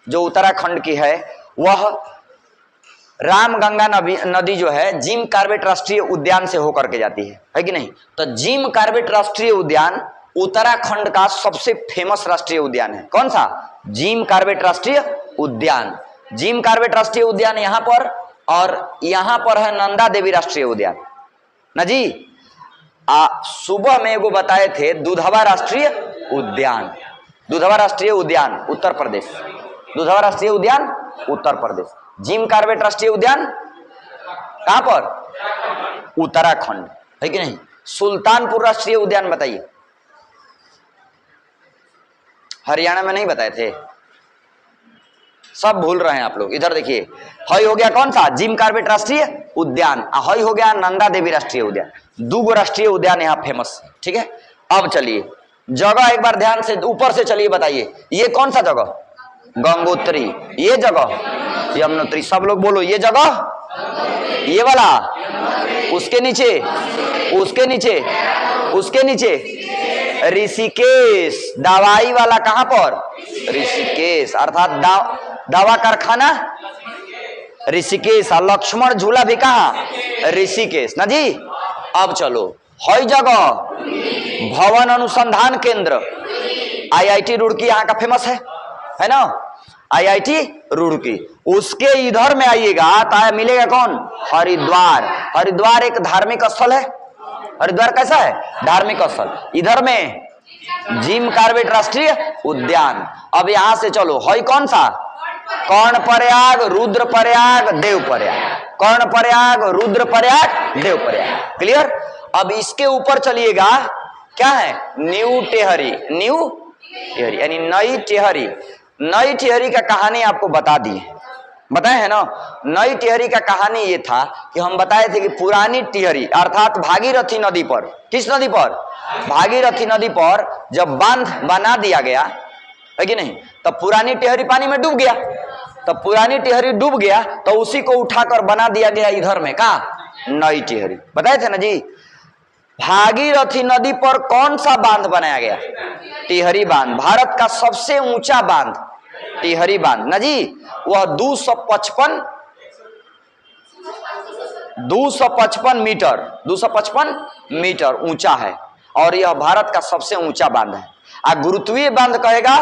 जो उत्तराखंड की है, वह रामगंगा नदी जो है जिम कॉर्बेट राष्ट्रीय उद्यान से होकर के जाती है कि नहीं? तो जिम कॉर्बेट राष्ट्रीय उद्यान उत्तराखंड का सबसे फेमस राष्ट्रीय उद्यान है। कौन सा? जिम कॉर्बेट राष्ट्रीय उद्यान। जिम कॉर्बेट राष्ट्रीय उद्यान यहाँ पर, और यहाँ पर है नंदा देवी राष्ट्रीय उद्यान ना जी। सुबह में एगो बताए थे दुधवा राष्ट्रीय उद्यान। दुधवा राष्ट्रीय उद्यान उत्तर प्रदेश। दुधवा राष्ट्रीय उद्यान उत्तर प्रदेश। जिम कॉर्बेट राष्ट्रीय उद्यान कहां पर? उत्तराखंड, है कि नहीं? सुल्तानपुर राष्ट्रीय उद्यान बताइए, हरियाणा में नहीं बताए थे? सब भूल रहे हैं आप लोग। इधर देखिए, हई हो गया कौन सा? जिम कॉर्बेट राष्ट्रीय उद्यान, हई हो गया नंदा देवी राष्ट्रीय उद्यान। 2 गो राष्ट्रीय उद्यान यहाँ फेमस, ठीक है। अब चलिए जगह एक बार ध्यान से ऊपर से चलिए, बताइए ये कौन सा जगह? गंगोत्री। ये जगह यमुनोत्री। सब लोग बोलो, ये जगह, ये वाला, उसके नीचे, उसके नीचे, उसके नीचे ऋषिकेश। दवाई वाला कहां पर? ऋषिकेश, अर्थात दवा कारखाना ऋषिकेश। लक्ष्मण झूला भी कहा? ऋषिकेश ना जी। अब चलो, हई जगह भवन अनुसंधान केंद्र, आईआईटी रुड़की यहाँ का फेमस है ना, आईआईटी रुड़की। उसके इधर में आइएगा तो मिलेगा कौन? हरिद्वार। हरिद्वार एक धार्मिक स्थल है। हरिद्वार कैसा है? धार्मिक स्थल। इधर में जिम कॉर्बेट राष्ट्रीय उद्यान। अब यहां से चलो, हई कौन सा? कर्णप्रयाग, रुद्रप्रयाग, देवप्रयाग। कर्णप्रयाग, रुद्रप्रयाग, देवप्रयाग। क्लियर? अब इसके ऊपर चलिएगा, क्या है? न्यू टेहरी। न्यू टेहरी यानी नई टेहरी। नई टेहरी का कहानी आपको बता दी, बताए है ना। नई टेहरी का कहानी ये था कि हम बताए थे कि पुरानी टेहरी अर्थात भागीरथी नदी पर, किस नदी पर? भागीरथी नदी पर जब बांध बना दिया गया, है कि नहीं, तब पुरानी टेहरी पानी में डूब गया। तब पुरानी टेहरी डूब गया तो उसी को उठाकर बना दिया गया इधर में, कहा? नई टेहरी। बताए थे ना जी। भागीरथी नदी पर कौन सा बांध बनाया गया? टेहरी बांध। भारत का सबसे ऊंचा बांध टेहरी बांध ना जी। वह 255 मीटर ऊंचा है, और यह भारत का सबसे ऊंचा बांध है। गुरुत्वीय बांध कहेगा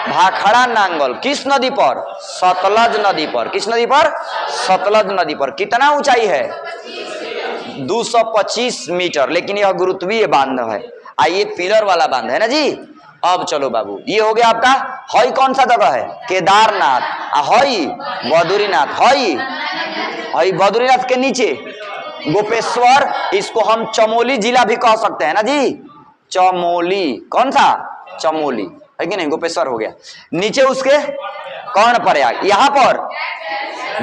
भाखड़ा नांगल। किस नदी पर? सतलज नदी पर। किस नदी पर? सतलज नदी पर। कितना ऊंचाई है? 225 मीटर, लेकिन यह गुरुत्वीय बांध है। ये पिलर वाला बांध है ना जी। अब चलो बाबू, ये हो गया आपका। हई कौन सा जगह है? केदारनाथ। हई बद्रीनाथ। हई बद्रीनाथ के नीचे गोपेश्वर, इसको हम चमोली जिला भी कह सकते हैं ना जी। चमोली, कौन सा? चमोली, है कि नहीं? गोपेश्वर हो गया। नीचे उसके कर्णप्रयाग। यहाँ पर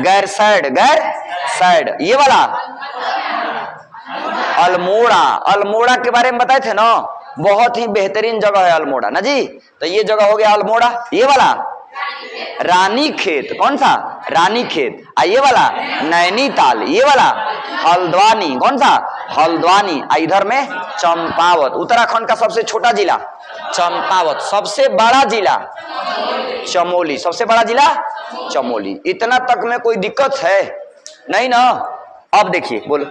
गैरसैंण, ये वाला अल्मोड़ा। अल्मोड़ा के बारे में बताए थे ना, बहुत ही बेहतरीन जगह है अल्मोड़ा ना जी। तो ये जगह हो गया अल्मोड़ा। ये वाला रानीखेत। कौन सा? रानीखेत। ये वाला नैनीताल। ये वाला हल्द्वानी। कौन सा? हल्द्वानी। इधर में चंपावत। उत्तराखंड का सबसे छोटा जिला चंपावत, सबसे बड़ा जिला चमोली। सबसे बड़ा जिला चमोली। इतना तक में कोई दिक्कत है नहीं ना? अब देखिए, बोलो।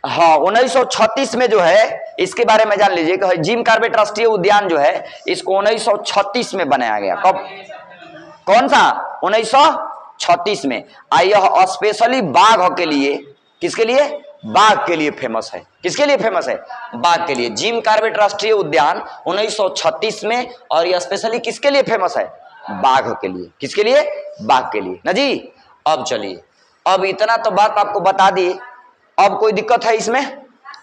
हाँ, 1936 में जो है इसके बारे में जान लीजिए कि जिम कॉर्बेट राष्ट्रीय उद्यान जो है इसको 1936 में बनाया गया। कब? कौन सा? 1936 में। यह स्पेशली बाघ के लिए, किसके लिए? बाघ के लिए फेमस है। किसके लिए फेमस है? बाघ के लिए। जिम कॉर्बेट राष्ट्रीय उद्यान 1936 में, और यह स्पेशली किसके लिए फेमस है? बाघ के लिए। किसके लिए? बाघ के लिए ना जी। अब चलिए, अब इतना तो बात आपको बता दिए, अब कोई दिक्कत है इसमें?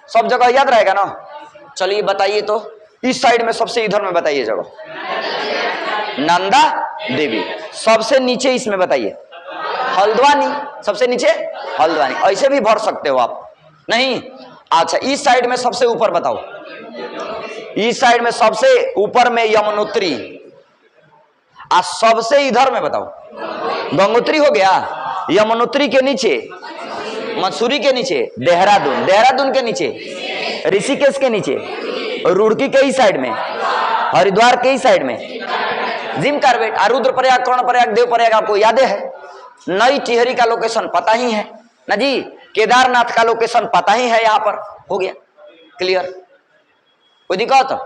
सब जगह याद रहेगा ना? चलिए बताइए तो, इस साइड में सबसे इधर में बताइए जगह। नंदा देवी। सबसे नीचे इसमें बताइए हल्द्वानी। सबसे नीचे हल्द्वानी। ऐसे भी भर सकते हो आप, नहीं? अच्छा, इस साइड में सबसे ऊपर बताओ। इस साइड में सबसे ऊपर में यमुनोत्री, और सबसे इधर में बताओ गंगोत्री हो गया। यमुनोत्री के नीचे मसूरी, के नीचे देहरादून, देहरादून के नीचे ऋषिकेश, के नीचे रुड़की के ही साइड में, हरिद्वार के ही साइड में जिम कॉर्बेट, रुद्रप्रयाग, कर्णप्रयाग, देवप्रयाग आपको याद है। नई टिहरी का लोकेशन पता ही है ना जी। केदारनाथ का लोकेशन पता ही है। यहाँ पर हो गया क्लियर, कोई दिक्कत?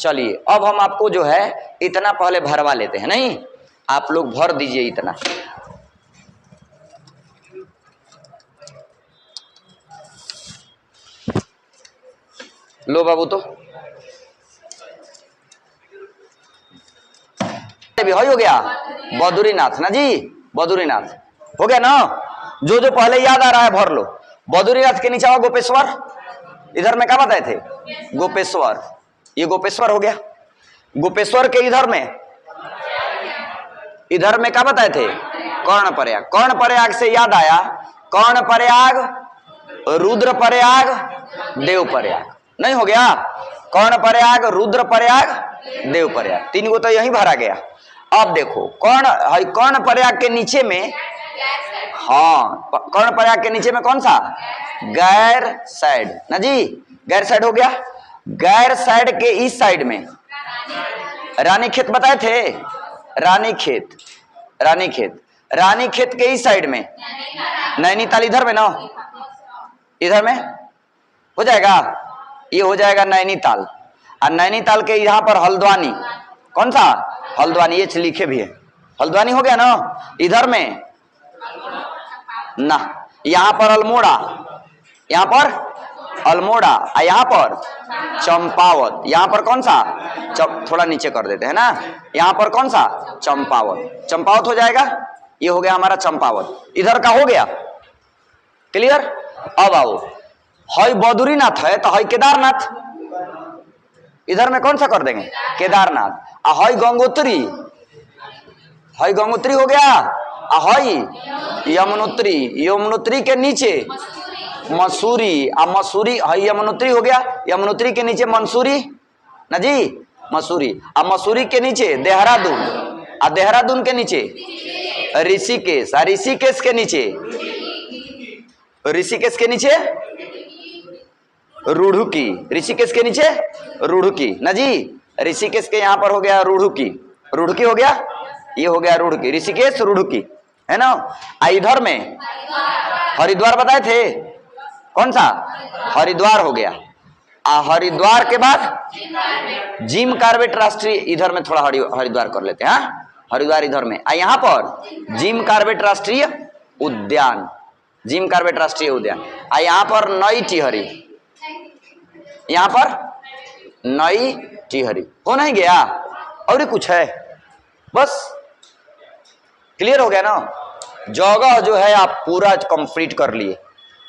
चलिए, अब हम आपको जो है इतना पहले भरवा लेते हैं। नहीं, आप लोग भर दीजिए इतना। लो बाबू, तो भी हो गया। बद्रीनाथ ना जी, बद्रीनाथ हो गया ना। जो जो पहले याद आ रहा है भर लो। बद्रीनाथ के नीचे हुआ गोपेश्वर, इधर में क्या बताए थे? गोपेश्वर। ये गोपेश्वर हो गया। गोपेश्वर के इधर में क्या बताए थे? कर्णप्रयाग। कर्णप्रयाग से याद आया, कर्णप्रयाग, रुद्रप्रयाग, देवप्रयाग। नहीं हो गया? कर्णप्रयाग, रुद्रप्रयाग, देवप्रयाग, तीन गो तो यही भरा गया। अब देखो कर्णप्रयाग के नीचे में, हाँ, कर्णप्रयाग के नीचे में कौन सा? गैर साइड ना जी। गैर साइड हो गया। गैर साइड के इस साइड में रानीखेत बताए थे। रानीखेत, रानीखेत, रानीखेत के इस साइड में नैनीताल, इधर में ना, इधर में हो जाएगा। ये हो जाएगा नैनीताल। और नैनीताल के यहाँ पर हल्द्वानी। कौन सा? हल्द्वानी। ये लिखे भी है, हल्द्वानी हो गया ना। इधर में ना, यहाँ पर अल्मोड़ा, यहाँ पर अल्मोड़ा, और यहाँ पर चंपावत। यहाँ पर कौन सा? थोड़ा नीचे कर देते हैं ना। यहाँ पर कौन सा? चंपावत। चंपावत हो जाएगा। ये हो गया हमारा चंपावत। इधर का हो गया क्लियर। अब आओ, हई बद्रीनाथ है तो हई केदारनाथ, इधर में कौन सा कर देंगे? केदारनाथ। हई गंगोत्री, हई गंगोत्री हो गया। हई यमुनोत्री, यमुनोत्री के नीचे मसूरी, मसूरी, हई यमुनोत्री हो गया। यमुनोत्री के नीचे मंसूरी ना जी, मसूरी। मसूरी के नीचे देहरादून, देहरादून के नीचे ऋषिकेश, ऋषिकेश के नीचे, ऋषिकेश के नीचे रुड़की, ऋषिकेश के नीचे रुड़की ना जी। ऋषिकेश के यहाँ पर हो गया रुड़की, रुड़की हो गया। ये हो गया रुड़की, ऋषिकेश, रुड़की है ना। इधर में हरिद्वार बताए थे। कौन सा? हरिद्वार हो गया। हरिद्वार के बाद जिम कॉर्बेट राष्ट्रीय, इधर में थोड़ा हरिद्वार कर लेते हैं। हरिद्वार इधर में। यहाँ पर जिम कॉर्बेट राष्ट्रीय उद्यान, जिम कॉर्बेट राष्ट्रीय उद्यान। यहाँ पर नई टिहरी, यहाँ पर नई टिहरी हो नहीं गया। और कुछ है? बस क्लियर हो गया ना। जगह जो है आप पूरा कंप्लीट कर लिए।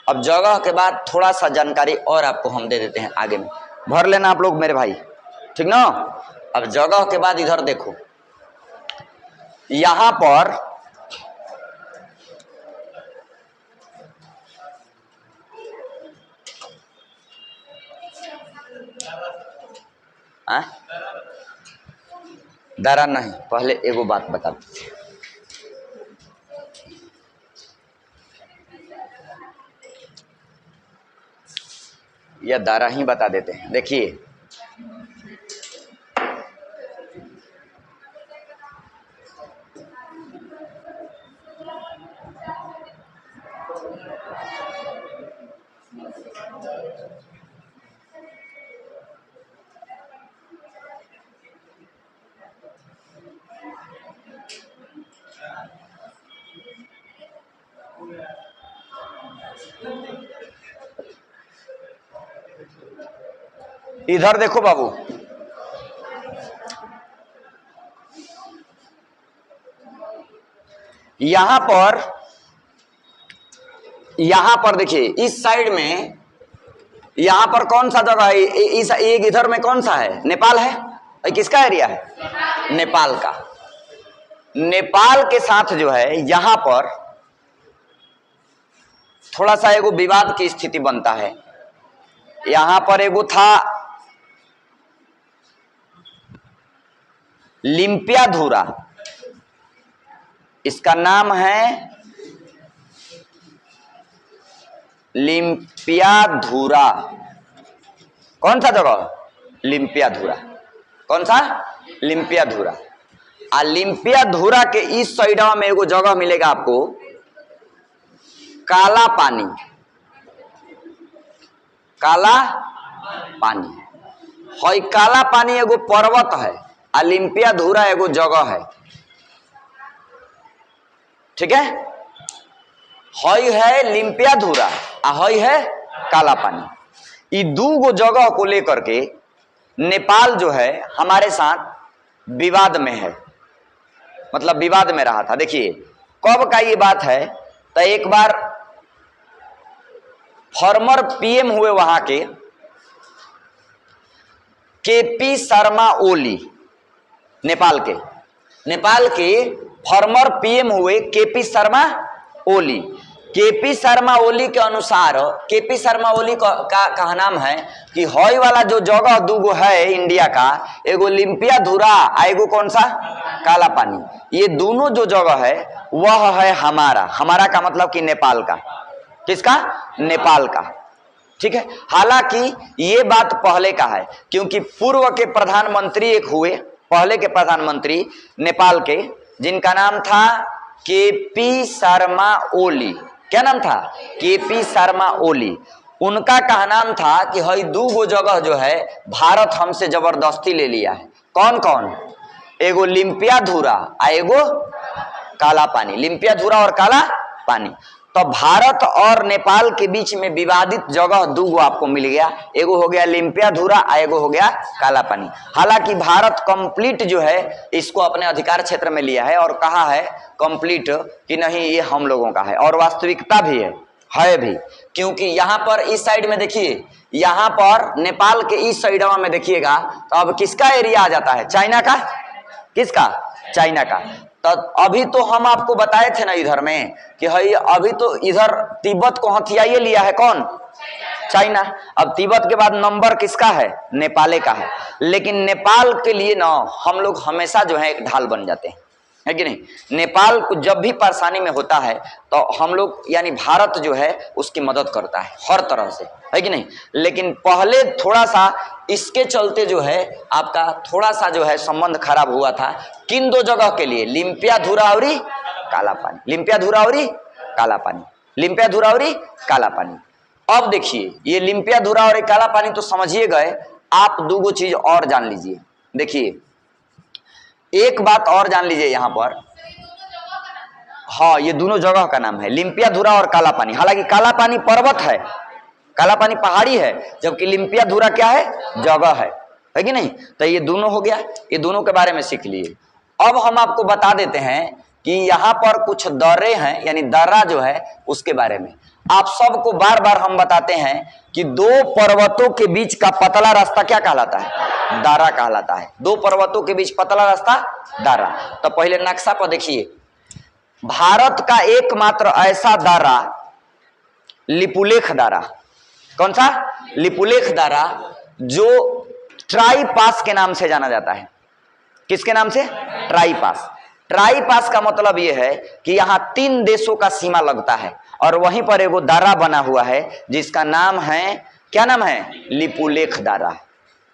अब जगह के बाद थोड़ा सा जानकारी और आपको हम दे देते हैं, आगे में भर लेना आप लोग मेरे भाई, ठीक ना। अब जगह के बाद इधर देखो, यहां पर दारा नहीं, पहले एगो बात बता दीजिए। या दारा ही बता देते हैं। देखिए, इधर देखो बाबू, यहां पर देखिए इस साइड में, यहां पर कौन सा जगह है? इस एक इधर में कौन सा है? नेपाल है। किसका एरिया है? नेपाल का। नेपाल के साथ जो है यहां पर थोड़ा सा एगो विवाद की स्थिति बनता है। यहां पर एगो था लिम्पियाधुरा, इसका नाम है लिम्पियाधुरा। कौन सा जगह? लिम्पियाधुरा। कौन सा? लिम्पियाधुरा। लिम्पियाधुरा के इस साइड में एगो जगह मिलेगा आपको, काला पानी। काला पानी है। काला पानी एगो पर्वत है, लिम्पियाधुरा एगो जगह है। ठीक है? हई है लिम्पियाधुरा, हई है काला पानी। ये दो गो जगह को लेकर के नेपाल जो है हमारे साथ विवाद में है, मतलब विवाद में रहा था। देखिए कब का ये बात है, तो एक बार फॉर्मर पीएम हुए वहां के केपी शर्मा ओली, नेपाल के फॉर्मर पीएम हुए केपी शर्मा ओली। केपी शर्मा ओली के अनुसार, केपी शर्मा ओली का कहनाम है कि हॉय वाला जो जगह दूगो है इंडिया का, एगो लिम्पियाधुरा, एगो कौन सा? काला पानी। ये दोनों जो जगह है वह है हमारा का मतलब कि नेपाल का। किसका? नेपाल का। ठीक है। हालांकि ये बात पहले का है, क्योंकि पूर्व के प्रधानमंत्री एक हुए, पहले के प्रधानमंत्री नेपाल के, जिनका नाम था केपी शर्मा ओली। क्या नाम था? केपी शर्मा ओली। उनका कहनाम था कि हई दो गो जगह जो है भारत हमसे जबरदस्ती ले लिया है। कौन कौन? एगो लिम्पियाधुरा, एगो काला पानी। लिम्पियाधुरा और काला पानी। तो भारत और नेपाल के बीच में विवादित जगह दो गो आपको मिल गया, एगो हो गया लिम्पियाधुरा, एगो हो गया काला पानी। हालांकि भारत कंप्लीट जो है इसको अपने अधिकार क्षेत्र में लिया है और कहा है कंप्लीट कि नहीं ये हम लोगों का है, और वास्तविकता भी है भी, क्योंकि यहाँ पर इस साइड में देखिए, यहाँ पर नेपाल के इस साइड में देखिएगा तो अब किसका एरिया आ जाता है? चाइना का। किसका? चाइना का। तो अभी तो हम आपको बताए थे ना इधर में कि हई अभी तो इधर तिब्बत को हथियाई लिया है कौन? चाइना। अब तिब्बत के बाद नंबर किसका है? नेपाल का है। लेकिन नेपाल के लिए ना हम लोग हमेशा जो है एक ढाल बन जाते हैं, है कि नहीं? नेपाल को जब भी परेशानी में होता है तो हम लोग यानी भारत जो है उसकी मदद करता है हर तरह से, है कि नहीं? लेकिन पहले थोड़ा सा इसके चलते जो है आपका थोड़ा सा जो है संबंध खराब हुआ था। किन दो जगह के लिए? लिम्पियाधुरा और काला पानी। लिम्पियाधुरा और काला पानी। लिम्पियाधुरा और काला पानी। अब देखिए ये लिम्पियाधुरा और काला पानी तो समझिए गए। आप दो गो चीज और जान लीजिए। देखिए एक बात और जान लीजिए यहाँ पर, हाँ ये दोनों जगह का नाम है लिम्पियाधुरा और काला पानी। हालांकि काला पानी पर्वत है, काला पानी पहाड़ी है, जबकि लिम्पियाधुरा क्या है? जगह है कि नहीं? तो ये दोनों हो गया, ये दोनों के बारे में सीख लिए। अब हम आपको बता देते हैं कि यहाँ पर कुछ दर्रे हैं, यानी दर्रा जो है उसके बारे में। आप सबको बार बार हम बताते हैं कि दो पर्वतों के बीच का पतला रास्ता क्या कहलाता है? दारा कहलाता है। दो पर्वतों के बीच पतला रास्ता दारा। तो पहले नक्शा पर देखिए, भारत का एकमात्र ऐसा दारा लिपुलेख दारा। कौन सा? लिपुलेख दारा, जो ट्राई पास के नाम से जाना जाता है। किसके नाम से? ट्राई पास। ट्राई पास का मतलब यह है कि यहां 3 देशों का सीमा लगता है और वहीं पर एगो दारा बना हुआ है जिसका नाम है, क्या नाम है? लिपुलेख दारा।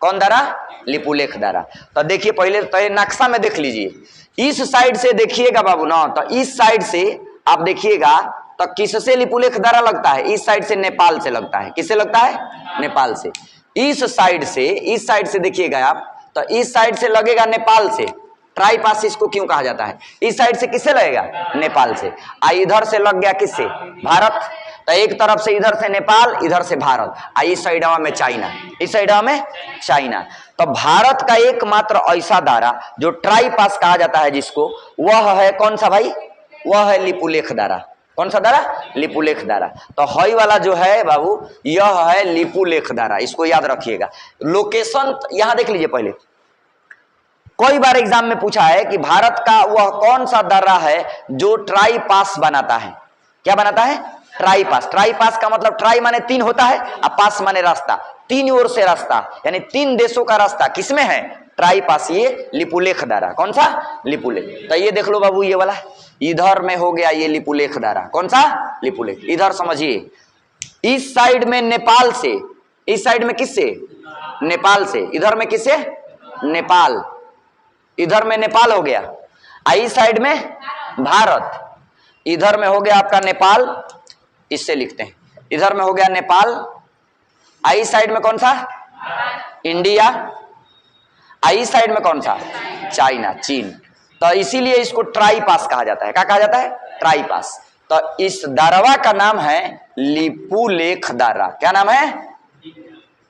कौन दारा? लिपुलेख दारा। तो देखिए पहले तो नक्शा में देख लीजिए, इस साइड से देखिएगा बाबू ना, तो इस साइड से आप देखिएगा तो किससे लिपुलेख दारा लगता है? इस साइड से नेपाल से लगता है। किससे लगता है? नेपाल से। इस साइड से देखिएगा आप, तो इस साइड से लगेगा नेपाल से। ट्राई पास इसको क्यों कहा जाता है? इस साइड से किससे लगेगा? नेपाल से। इधर से लग गया किससे? भारत। तो एक तरफ से इधर से नेपाल, इधर से भारत, इस साइडवा में चाइना, इस साइडवा में चाइना। तो भारत का एकमात्र ऐसा दारा जो ट्राई पास कहा जाता है जिसको, वह है कौन सा भाई? वह है लिपुलेख दारा। कौन सा दारा? लिपुलेख दारा। तो हई वाला जो है बाबू, यह है लिपुलेख दारा, इसको याद रखिएगा। लोकेशन यहां देख लीजिए पहले, कई बार एग्जाम में पूछा है कि भारत का वह कौन सा दर्रा है जो ट्राई पास बनाता है। क्या बनाता है? ट्राई पास। ट्राई पास का मतलब ट्राई माने 3 होता है और पास माने रास्ता, 3 ओर से रास्ता, यानी 3 देशों का रास्ता किसमें है? ट्राई पास। ये लिपुलेख दारा। कौन सा? लिपुलेख। तो ये देख लो बाबू, ये वाला इधर में हो गया ये लिपुलेख दारा। कौन सा? लिपुलेख। इधर समझिए, इस साइड में नेपाल से, इस साइड में किससे? नेपाल से। इधर में किससे? नेपाल। इधर में नेपाल हो गया, इस साइड में भारत। इधर में हो गया आपका नेपाल, इससे लिखते हैं, इधर में हो गया नेपाल, इस साइड में कौन सा? इंडिया। इस साइड में कौन सा? चाइना, चीन। तो इसीलिए इसको ट्राई पास कहा जाता है। क्या कहा जाता है? ट्राई पास। तो इस दारवा का नाम है लिपुलेख दारा। क्या नाम है?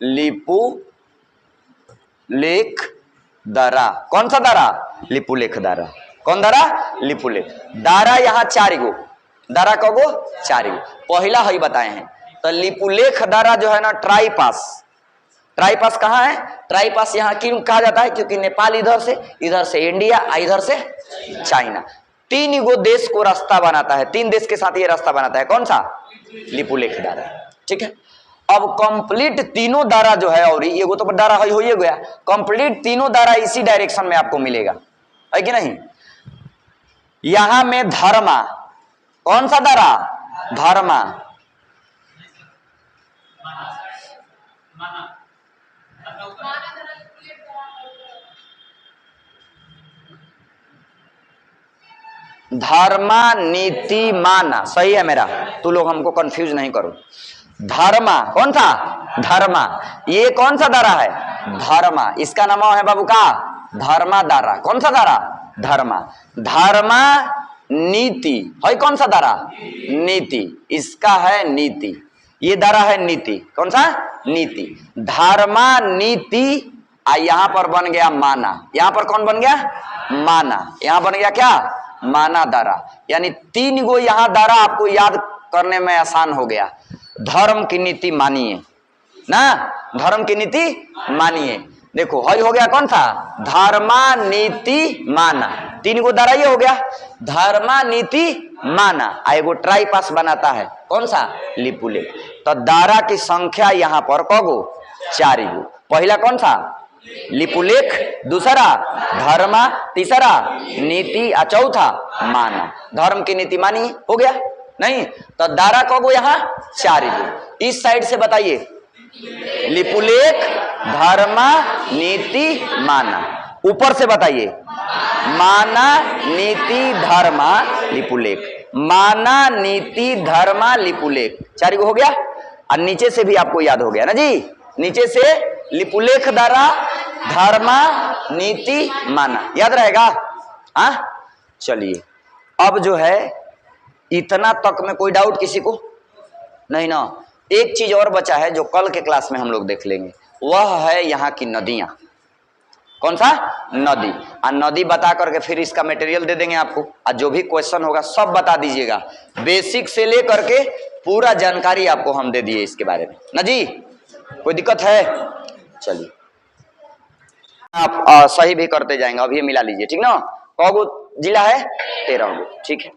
लिपुलेख दारा। कौन सा दारा? लिपुलेख दारा। कौन दारा? लिपुलेख दारा। यहां 4 गो दारा, कगो? 4 गो। पहला ही बताए हैं। तो लिपुलेख दारा जो है ना, ट्राई पास। ट्राई पास कहां है? ट्राई पास यहां क्यों कहा जाता है? क्योंकि नेपाल इधर से इंडिया, इधर से चाइना, 3 गो देश को रास्ता बनाता है। 3 देश के साथ ये रास्ता बनाता है। कौन सा? लिपुलेख दारा। ठीक है। अब कंप्लीट तीनों दारा जो है, और ये तो दारा हो ही गया, कंप्लीट तीनों दारा इसी डायरेक्शन में आपको मिलेगा, है कि नहीं? यहां में धर्मा। कौन सा दारा? धर्मा। धर्मा, नीति, माना। सही है मेरा, तू लोग हमको कंफ्यूज नहीं करो। धर्मा। कौन सा? धर्मा। ये कौन सा दारा है? धर्मा। इसका नाम है बाबू का धर्मा दारा। कौन सा दारा? धर्मा। धर्मा, नीति है कौन सा दारा? नीति। इसका है नीति। ये दारा है नीति। कौन सा? नीति। धर्मा, नीति, यहां पर बन गया माना। यहां पर कौन बन गया? माना। यहां बन गया क्या? माना दारा। यानी 3 गो यहां दारा आपको याद करने में आसान हो गया। धर्म की नीति मानिए ना, धर्म की नीति मानिए। देखो हई हो गया कौन सा? धर्मा, नीति, माना। 3 गो दारा ये हो गया, धर्मा, नीति, माना। एगो ट्राई पास बनाता है। कौन सा? लिपुलेख। तो दारा की संख्या यहां पर कगो? 4 गो। पहला कौन सा? लिपुलेख, दूसरा धर्मा, तीसरा नीति, और चौथा माना। धर्म की नीति मानी हो गया नहीं? तो दारा कगो यहां? 4 गो। इस साइड से बताइए, लिपुलेख, धर्मा, नीति, माना। ऊपर से बताइए, माना, नीति, धर्मा, लिपुलेख। माना, नीति, धर्मा, लिपुलेख। 4 गो हो गया। और नीचे से भी आपको याद हो गया ना जी? नीचे से लिपुलेख दारा, धर्मा, नीति, माना। याद रहेगा? हाँ, चलिए। अब जो है इतना तक में कोई डाउट किसी को नहीं ना? एक चीज और बचा है जो कल के क्लास में हम लोग देख लेंगे, वह है यहाँ की नदियां। कौन सा? नदी। और नदी बता करके फिर इसका मटेरियल दे देंगे आपको, और जो भी क्वेश्चन होगा सब बता दीजिएगा। बेसिक से लेकर के पूरा जानकारी आपको हम दे दिए इसके बारे में ना जी? कोई दिक्कत है? चलिए, आप सही भी करते जाएंगे। अभी मिला लीजिए, ठीक ना? कौगो जिला है? 13 गो। ठीक है।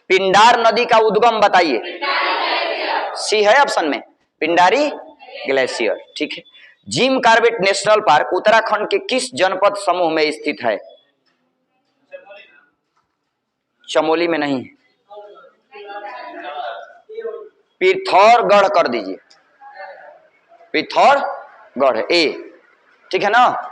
पिंडार नदी का उद्गम बताइए। सी है ऑप्शन में, पिंडारी ग्लेशियर। ठीक है। Jim Corbett national park Uttarakhand के किस जनपद समूह में स्थित है? चमोली में नहीं, पिथौरगढ़ कर दीजिए। पिथौरगढ़ ए। ठीक है ना?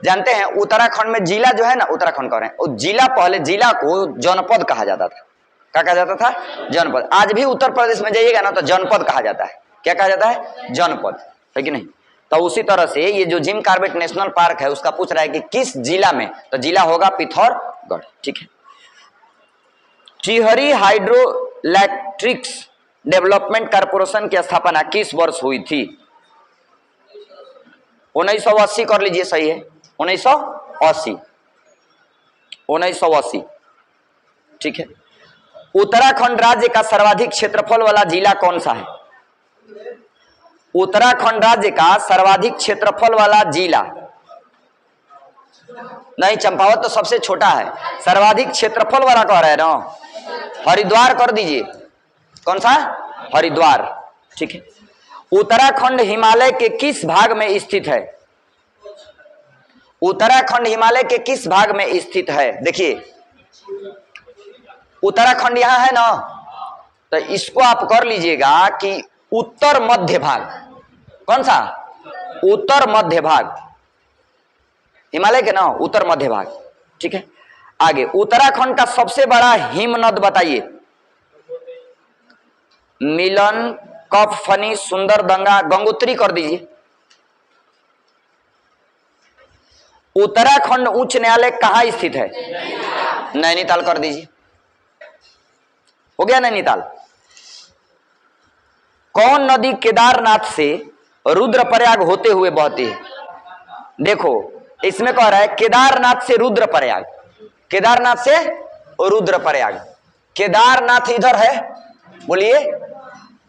जानते हैं उत्तराखंड में जिला जो है ना, उत्तराखंड कह रहे हैं, वो जिला, पहले जिला को जनपद कहा जाता था। क्या कहा जाता था? जनपद। आज भी उत्तर प्रदेश में जाइएगा ना तो जनपद कहा जाता है। क्या कहा जाता है? जनपद, है कि नहीं? तो उसी तरह से ये जो जिम कॉर्बेट नेशनल पार्क है उसका पूछ रहा है कि किस जिला में, तो जिला होगा पिथौरगढ़। ठीक है। टिहरी हाइड्रोइलेक्ट्रिक्स डेवलपमेंट कॉर्पोरेशन की स्थापना किस वर्ष हुई थी? 1980 कर लीजिए, सही है 1980, 1980 ठीक है। उत्तराखंड राज्य का सर्वाधिक क्षेत्रफल वाला जिला कौन सा है? उत्तराखंड राज्य का सर्वाधिक क्षेत्रफल वाला जिला, नहीं चंपावत तो सबसे छोटा है, सर्वाधिक क्षेत्रफल वाला कह रहे हैं ना, हरिद्वार कर दीजिए। कौन सा? हरिद्वार ठीक है। उत्तराखंड हिमालय के किस भाग में स्थित है? उत्तराखंड हिमालय के किस भाग में स्थित है? देखिए उत्तराखंड यहां है ना, तो इसको आप कर लीजिएगा कि उत्तर मध्य भाग। कौन सा? उत्तर मध्य भाग, हिमालय के ना उत्तर मध्य भाग ठीक है। आगे, उत्तराखंड का सबसे बड़ा हिमनद बताइए। मिलन, कफ, फनी, सुंदरदंगा, गंगोत्री कर दीजिए। उत्तराखंड उच्च न्यायालय कहां स्थित है? नैनीताल कर दीजिए। हो गया नैनीताल। कौन नदी केदारनाथ से रुद्रप्रयाग होते हुए बहती है? देखो इसमें कह रहा है केदारनाथ से रुद्रप्रयाग, केदारनाथ से रुद्रप्रयाग। केदारनाथ इधर है, बोलिए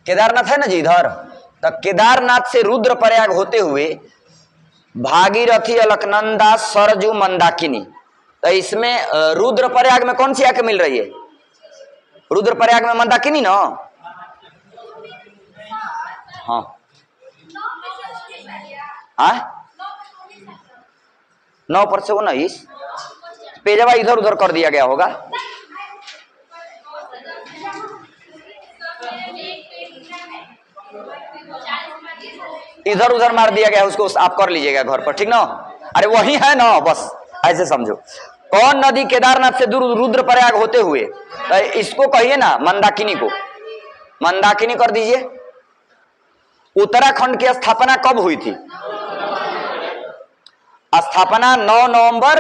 केदारनाथ है ना जी इधर, तो केदारनाथ से रुद्रप्रयाग होते हुए भागीरथी, अलकनंदा, सरजू, मंदाकिनी, तो इसमें रुद्रप्रयाग में कौन सी आके मिल रही है? रुद्रप्रयाग में मंदाकिनी ना। हाँ हाँ 9 पर से 19 पेजवा इधर उधर कर दिया गया होगा। इधर उधर मार दिया गया, उसको आप कर लीजिएगा घर पर ठीक ना। अरे वही है ना, बस ऐसे समझो। कौन नदी केदारनाथ से रुद्रप्रयाग होते हुए, तो इसको कहिए ना मंदाकिनी को, मंदाकिनी कर दीजिए। उत्तराखंड की स्थापना कब हुई थी? स्थापना 9 नवंबर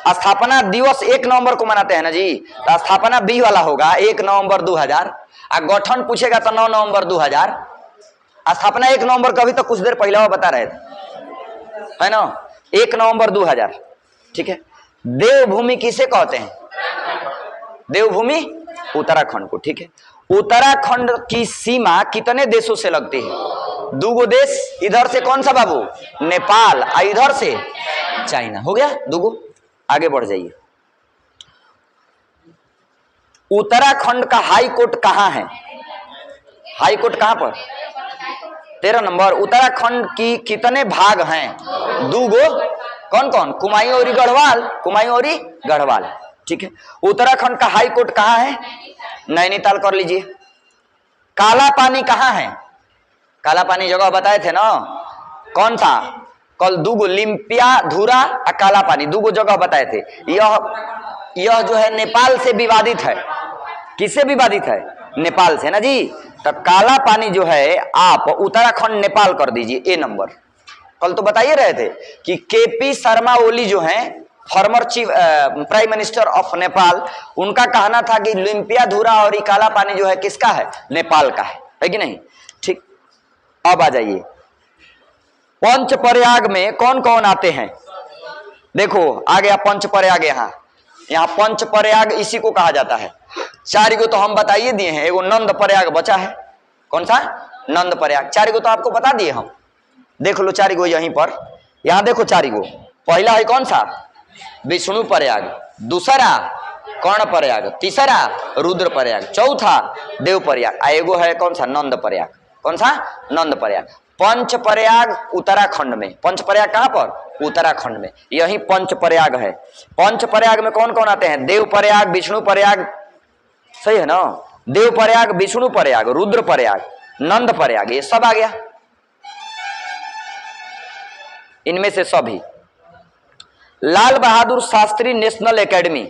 स्थापना दिवस 1 नवंबर को मनाते हैं ना जी, तो स्थापना बी वाला होगा 1 नवंबर 2000। गठन पूछेगा तो 9 नवंबर 2000। स्थापना 1 नवंबर का, अभी तो कुछ देर पहले वो बता रहे थे है ना, 1 नवंबर 2000 ठीक है। देवभूमि किसे कहते हैं? देवभूमि उत्तराखंड को ठीक है। उत्तराखंड की सीमा कितने देशों से लगती है? 2 देश, इधर से कौन सा बाबू? नेपाल, और इधर से चाइना। हो गया 2। आगे बढ़ जाइए। उत्तराखंड का हाई कोर्ट कहां है? हाई कोर्ट कहां पर? 13 नंबर। उत्तराखंड की कितने भाग हैं? 2। कौन कौन? कुमायूं और गढ़वाल, कुमायूं और गढ़वाल ठीक है। उत्तराखंड का हाई कोर्ट कहां है? नैनीताल कर लीजिए। काला पानी कहां है? काला पानी जगह बताए थे ना, कौन था? कल 2 लिम्पिया धुरा और काला पानी 2 जगह बताए थे। यह जो है नेपाल से विवादित है। किससे विवादित है? नेपाल से ना जी। तो काला पानी जो है आप उत्तराखंड नेपाल कर दीजिए ए नंबर। कल तो बताइए रहे थे कि केपी शर्मा ओली जो हैं former chief prime minister of Nepal, उनका कहना था कि लिम्पियाधुरा और ये काला पानी जो है किसका है? नेपाल का है कि नहीं ठीक। अब आ जाइए, पंचप्रयाग में कौन कौन आते हैं? देखो आ गया पंचप्रयाग। यहाँ पंचप्रयाग इसी को कहा जाता है। 4 को तो हम बताइए दिए हैं, एगो नंद प्रयाग बचा है। कौन सा? नंद प्रयाग। 4 को तो आपको बता दिए हम, देख लो 4 को यहीं पर। यहाँ देखो 4 को, पहला है कौन सा? विष्णु प्रयाग, दूसरा कर्ण प्रयाग, तीसरा रुद्र प्रयाग, चौथा देव प्रयाग, एगो है कौन सा? नंद प्रयाग। कौन सा? नंद प्रयाग। पंच प्रयाग उत्तराखंड में। पंच प्रयाग कहां पर? उत्तराखंड में, यही पंच प्रयाग है। पंच प्रयाग में कौन कौन आते हैं? देव प्रयाग, विष्णु प्रयाग, सही है ना, देव प्रयाग, विष्णु प्रयाग, रुद्र प्रयाग, नंद प्रयाग, ये सब आ गया। इनमें से सभी Lal Bahadur Shastri national academy,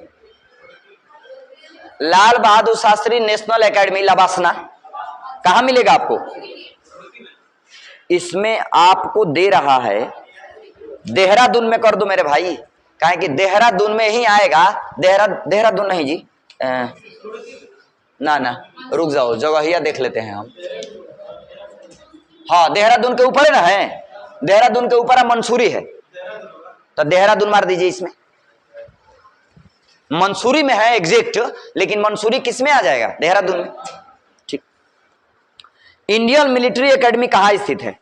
Lal Bahadur Shastri national academy LBSNAA कहां मिलेगा आपको? इसमें आपको दे रहा है देहरादून में कर दो मेरे भाई, काहे कि देहरादून में ही आएगा। देहरादून नहीं जी, ना ना रुक जाओ, जगहिया देख लेते हैं हम। हाँ देहरादून के ऊपर है ना, है देहरादून के ऊपर मंसूरी है, तो देहरादून मार दीजिए इसमें। मंसूरी में है एग्जैक्ट, लेकिन मंसूरी किस में आ जाएगा, देहरादून में। ठीक। इंडियन मिलिट्री एकेडमी कहाँ स्थित है?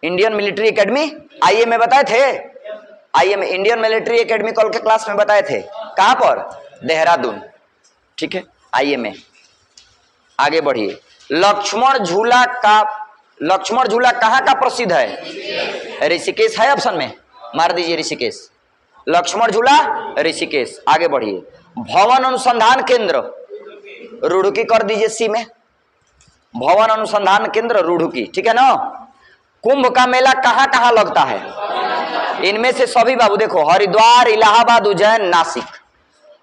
इंडियन मिलिट्री एकेडमी आईए में बताए थे, आईए में इंडियन मिलिट्री एकेडमी कल के क्लास में बताए थे। कहां पर? देहरादून। ठीक है, आईए में आगे बढ़िए। लक्ष्मण झूला कहां का प्रसिद्ध है? ऋषिकेश है ऑप्शन में, मार दीजिए ऋषिकेश। लक्ष्मण झूला ऋषिकेश। आगे बढ़िए। भवन अनुसंधान केंद्र रुड़की कर दीजिए सी में, भवन अनुसंधान केंद्र रुड़की। ठीक है ना। कुंभ का मेला कहां कहां लगता है? इनमें से सभी बाबू देखो, हरिद्वार, इलाहाबाद, उज्जैन, नासिक।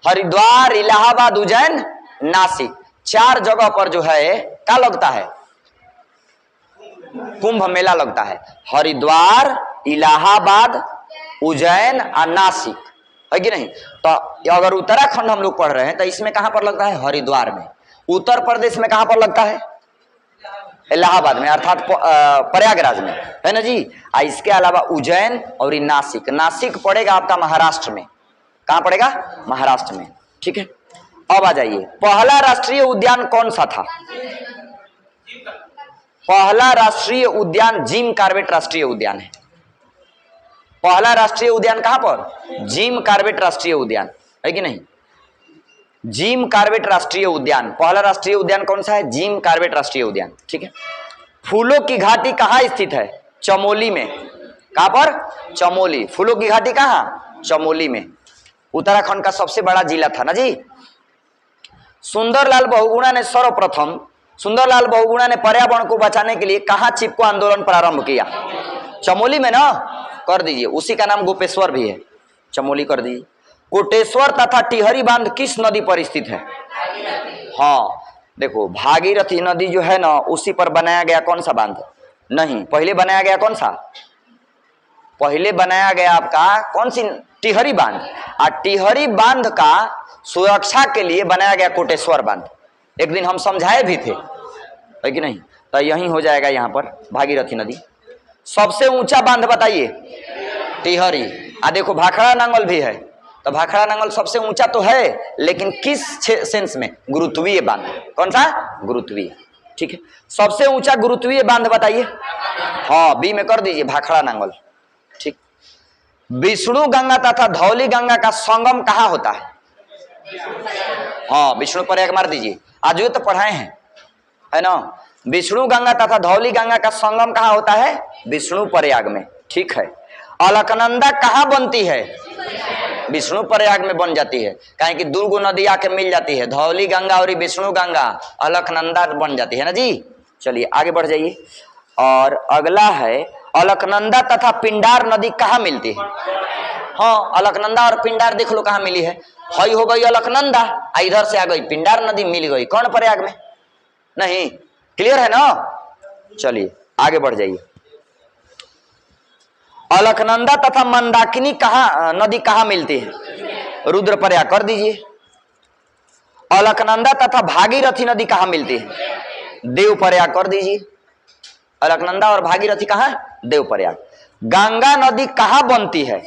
हरिद्वार, इलाहाबाद, उज्जैन, नासिक, 4 जगह पर जो है क्या लगता है? कुंभ मेला लगता है। हरिद्वार, इलाहाबाद, उज्जैन और नासिक, है कि नहीं? तो अगर उत्तराखंड हम लोग पढ़ रहे हैं तो इसमें कहां पर लगता है? हरिद्वार में। उत्तर प्रदेश में कहां पर लगता है? इलाहाबाद में, अर्थात प्रयागराज में, है ना जी। इसके अलावा उज्जैन और नासिक। नासिक पड़ेगा आपका महाराष्ट्र में। कहां पड़ेगा? महाराष्ट्र में। ठीक है, अब आ जाइए। पहला राष्ट्रीय उद्यान कौन सा था? पहला राष्ट्रीय उद्यान जिम कॉर्बेट राष्ट्रीय उद्यान है। पहला राष्ट्रीय उद्यान कहां पर? जिम कॉर्बेट राष्ट्रीय उद्यान, है कि नहीं? जिम कॉर्बेट राष्ट्रीय उद्यान, पहला राष्ट्रीय उद्यान कौन सा है? जिम कॉर्बेट राष्ट्रीय उद्यान। ठीक है। फूलों की घाटी कहां स्थित है? चमोली में। कहां पर? चमोली। फूलों की घाटी कहां? चमोली में। उत्तराखंड का सबसे बड़ा जिला था ना जी। सुंदरलाल बहुगुणा ने सर्वप्रथम, सुंदरलाल बहुगुणा ने पर्यावरण को बचाने के लिए कहां चिपको आंदोलन प्रारंभ किया? चमोली में ना, कर दीजिए। उसी का नाम गोपेश्वर भी है, चमोली कर दीजिए। कोटेश्वर तथा टिहरी बांध किस नदी पर स्थित है? हाँ देखो, भागीरथी नदी जो है ना, उसी पर बनाया गया कौन सा बांध? नहीं, पहले बनाया गया कौन सा? पहले बनाया गया आपका कौन सी? टिहरी बांध। और टिहरी बांध का सुरक्षा के लिए बनाया गया कोटेश्वर बांध। एक दिन हम समझाए भी थे, है कि नहीं? तो यही हो जाएगा यहाँ पर भागीरथी नदी। सबसे ऊंचा बांध बताइए? टिहरी। देखो भाखड़ा नांगल भी है, तो भाखड़ा नांगल सबसे ऊंचा तो है, लेकिन किस सेंस में? गुरुत्वीय बांध। कौन सा? गुरुत्वीय। ठीक है, सबसे ऊंचा गुरुत्वीय बांध बताइए। हाँ, बी में कर दीजिए, भाखड़ा नांगल। ठीक। विष्णु गंगा तथा धौली गंगा का संगम कहाँ होता है? हाँ, विष्णु प्रयाग मार दीजिए। आज तो पढ़ाए हैं, है ना। विष्णु गंगा तथा धौली गंगा का संगम कहाँ होता है? विष्णु प्रयाग में। ठीक है। अलकनंदा कहाँ बनती है? विष्णु प्रयाग में बन जाती है, कहीं कि दुर्ग नदी आके मिल जाती है, धौली गंगा और विष्णु गंगा, अलकनंदा बन जाती है ना जी। चलिए आगे बढ़ जाइए। और अगला है, अलकनंदा तथा पिंडार नदी कहाँ मिलती है? हाँ, अलकनंदा और पिंडार देख लो कहाँ मिली है। हई हो गई अलकनंदा, इधर से आ गई पिंडार नदी, मिल गई कौन? प्रयाग में। नहीं, क्लियर है ना। चलिए आगे बढ़ जाइए। अलकनंदा तथा मंदाकिनी नदी कहाँ मिलती है? रुद्रप्रयाग कर दीजिए। अलकनंदा तथा भागीरथी नदी कहाँ मिलती है? देवप्रयाग कर दीजिए। अलकनंदा और भागीरथी कहाँ? देवप्रयाग। गंगा नदी कहाँ बनती है?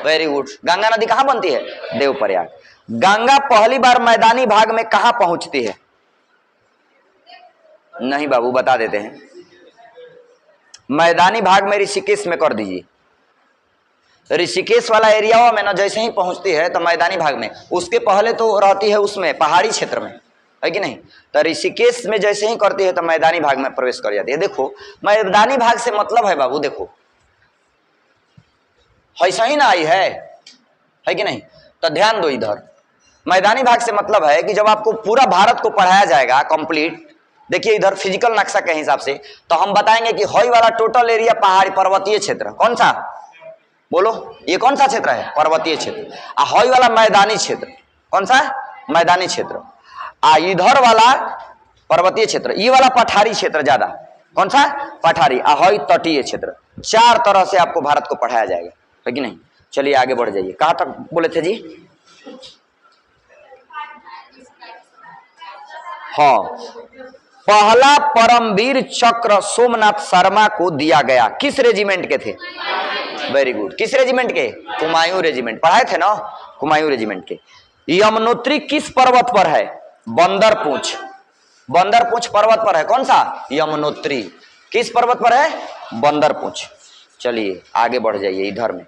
वेरी गुड, गंगा नदी कहाँ बनती है? देवप्रयाग। गंगा पहली बार मैदानी भाग में कहाँ पहुंचती है? नहीं बाबू, बता देते हैं। मैदानी भाग में ऋषिकेश में कर दीजिए। ऋषिकेश वाला एरिया में ना जैसे ही पहुंचती है तो मैदानी भाग में, उसके पहले तो रहती है उसमें पहाड़ी क्षेत्र में, है कि नहीं? तो ऋषिकेश में जैसे ही करती है तो मैदानी भाग में प्रवेश कर जाती है। देखो मैदानी भाग से मतलब है बाबू, देखो ऐसा ही ना आई है कि नहीं? तो ध्यान दो इधर, मैदानी भाग से मतलब है कि जब आपको पूरा भारत को पढ़ाया जाएगा कंप्लीट, देखिए इधर फिजिकल नक्शा के हिसाब से, तो हम बताएंगे कि हॉई वाला टोटल एरिया पहाड़ी पर्वतीय क्षेत्र, कौन सा? बोलो, ये कौन सा क्षेत्र है? पर्वतीय क्षेत्र। हॉई वाला मैदानी क्षेत्र, कौन सा? मैदानी क्षेत्र। इधर वाला पर्वतीय क्षेत्र, ये वाला पठारी क्षेत्र ज्यादा, कौन सा? पठारी। हॉई तटीय क्षेत्र। 4 तरह से आपको भारत को पढ़ाया जाएगा, है कि नहीं? चलिए आगे बढ़ जाइए। कहां तक बोले थे जी? हाँ, पहला परमवीर चक्र सोमनाथ शर्मा को दिया गया। किस रेजिमेंट के थे? Very good. किस रेजिमेंट के? कुमायूं रेजिमेंट। पढ़ाए थे ना, कुमायूं रेजिमेंट के। यमुनोत्री किस पर्वत पर है? बंदरपूंछ। बंदरपूंछ पर्वत पर है। कौन सा? यमुनोत्री। किस पर्वत पर है? बंदरपूंछ। चलिए आगे बढ़ जाइए इधर में।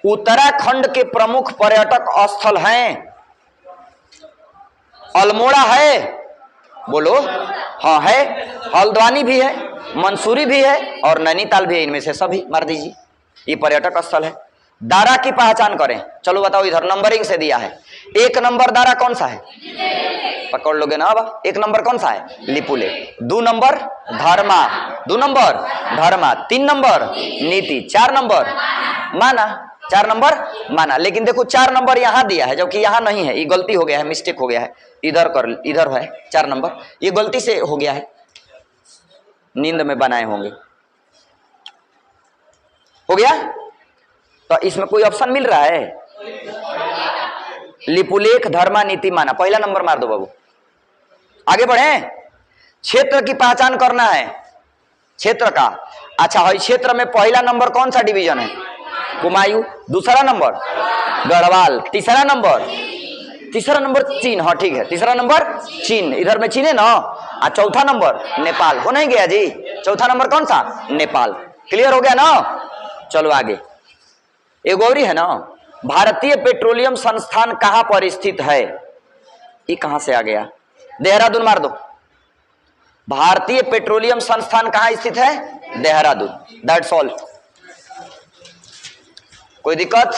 उत्तराखंड के प्रमुख पर्यटक स्थल हैं। अल्मोड़ा है, बोलो। हाँ है। हल्द्वानी भी है, मंसूरी भी है और नैनीताल भी है। इनमें से सभी मार दीजिए, ये पर्यटक स्थल है। दारा की पहचान करें। चलो बताओ, इधर नंबरिंग से दिया है। 1 नंबर दारा कौन सा है? पकड़ लोगे ना अब। 1 नंबर कौन सा है? लिपुलेख। 2 नंबर धर्मा। 2 नंबर धर्मा। 3 नंबर नीति। 4 नंबर माना। 4 नंबर माना। लेकिन देखो 4 नंबर यहां दिया है जबकि यहां नहीं है। ये गलती हो गया है, मिस्टेक हो गया है। इधर है 4 नंबर, ये गलती से हो गया है, नींद में बनाए होंगे। हो गया तो इसमें कोई ऑप्शन मिल रहा है? लिपुलेख, धर्मा, नीति, माना। पहला नंबर मार दो बाबू। आगे बढ़े। क्षेत्र की पहचान करना है, क्षेत्र का। अच्छा है, क्षेत्र में पहला नंबर कौन सा डिवीजन है? कुमायूं। दूसरा नंबर गढ़वाल। तीसरा नंबर चीन। हाँ ठीक है, तीसरा नंबर चीन। इधर में चीन है ना। और चौथा नंबर नेपाल। हो नहीं गया जी? चौथा नंबर कौन सा? नेपाल। क्लियर हो गया ना? चलो आगे। एक और ही है ना, भारतीय पेट्रोलियम संस्थान कहां पर स्थित है? ये कहां से आ गया? देहरादून मार दो। भारतीय पेट्रोलियम संस्थान कहां स्थित है? देहरादून। That's all. कोई दिक्कत?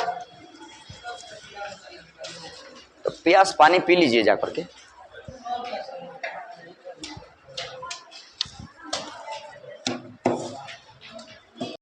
तो प्यास पानी पी लीजिए जा करके।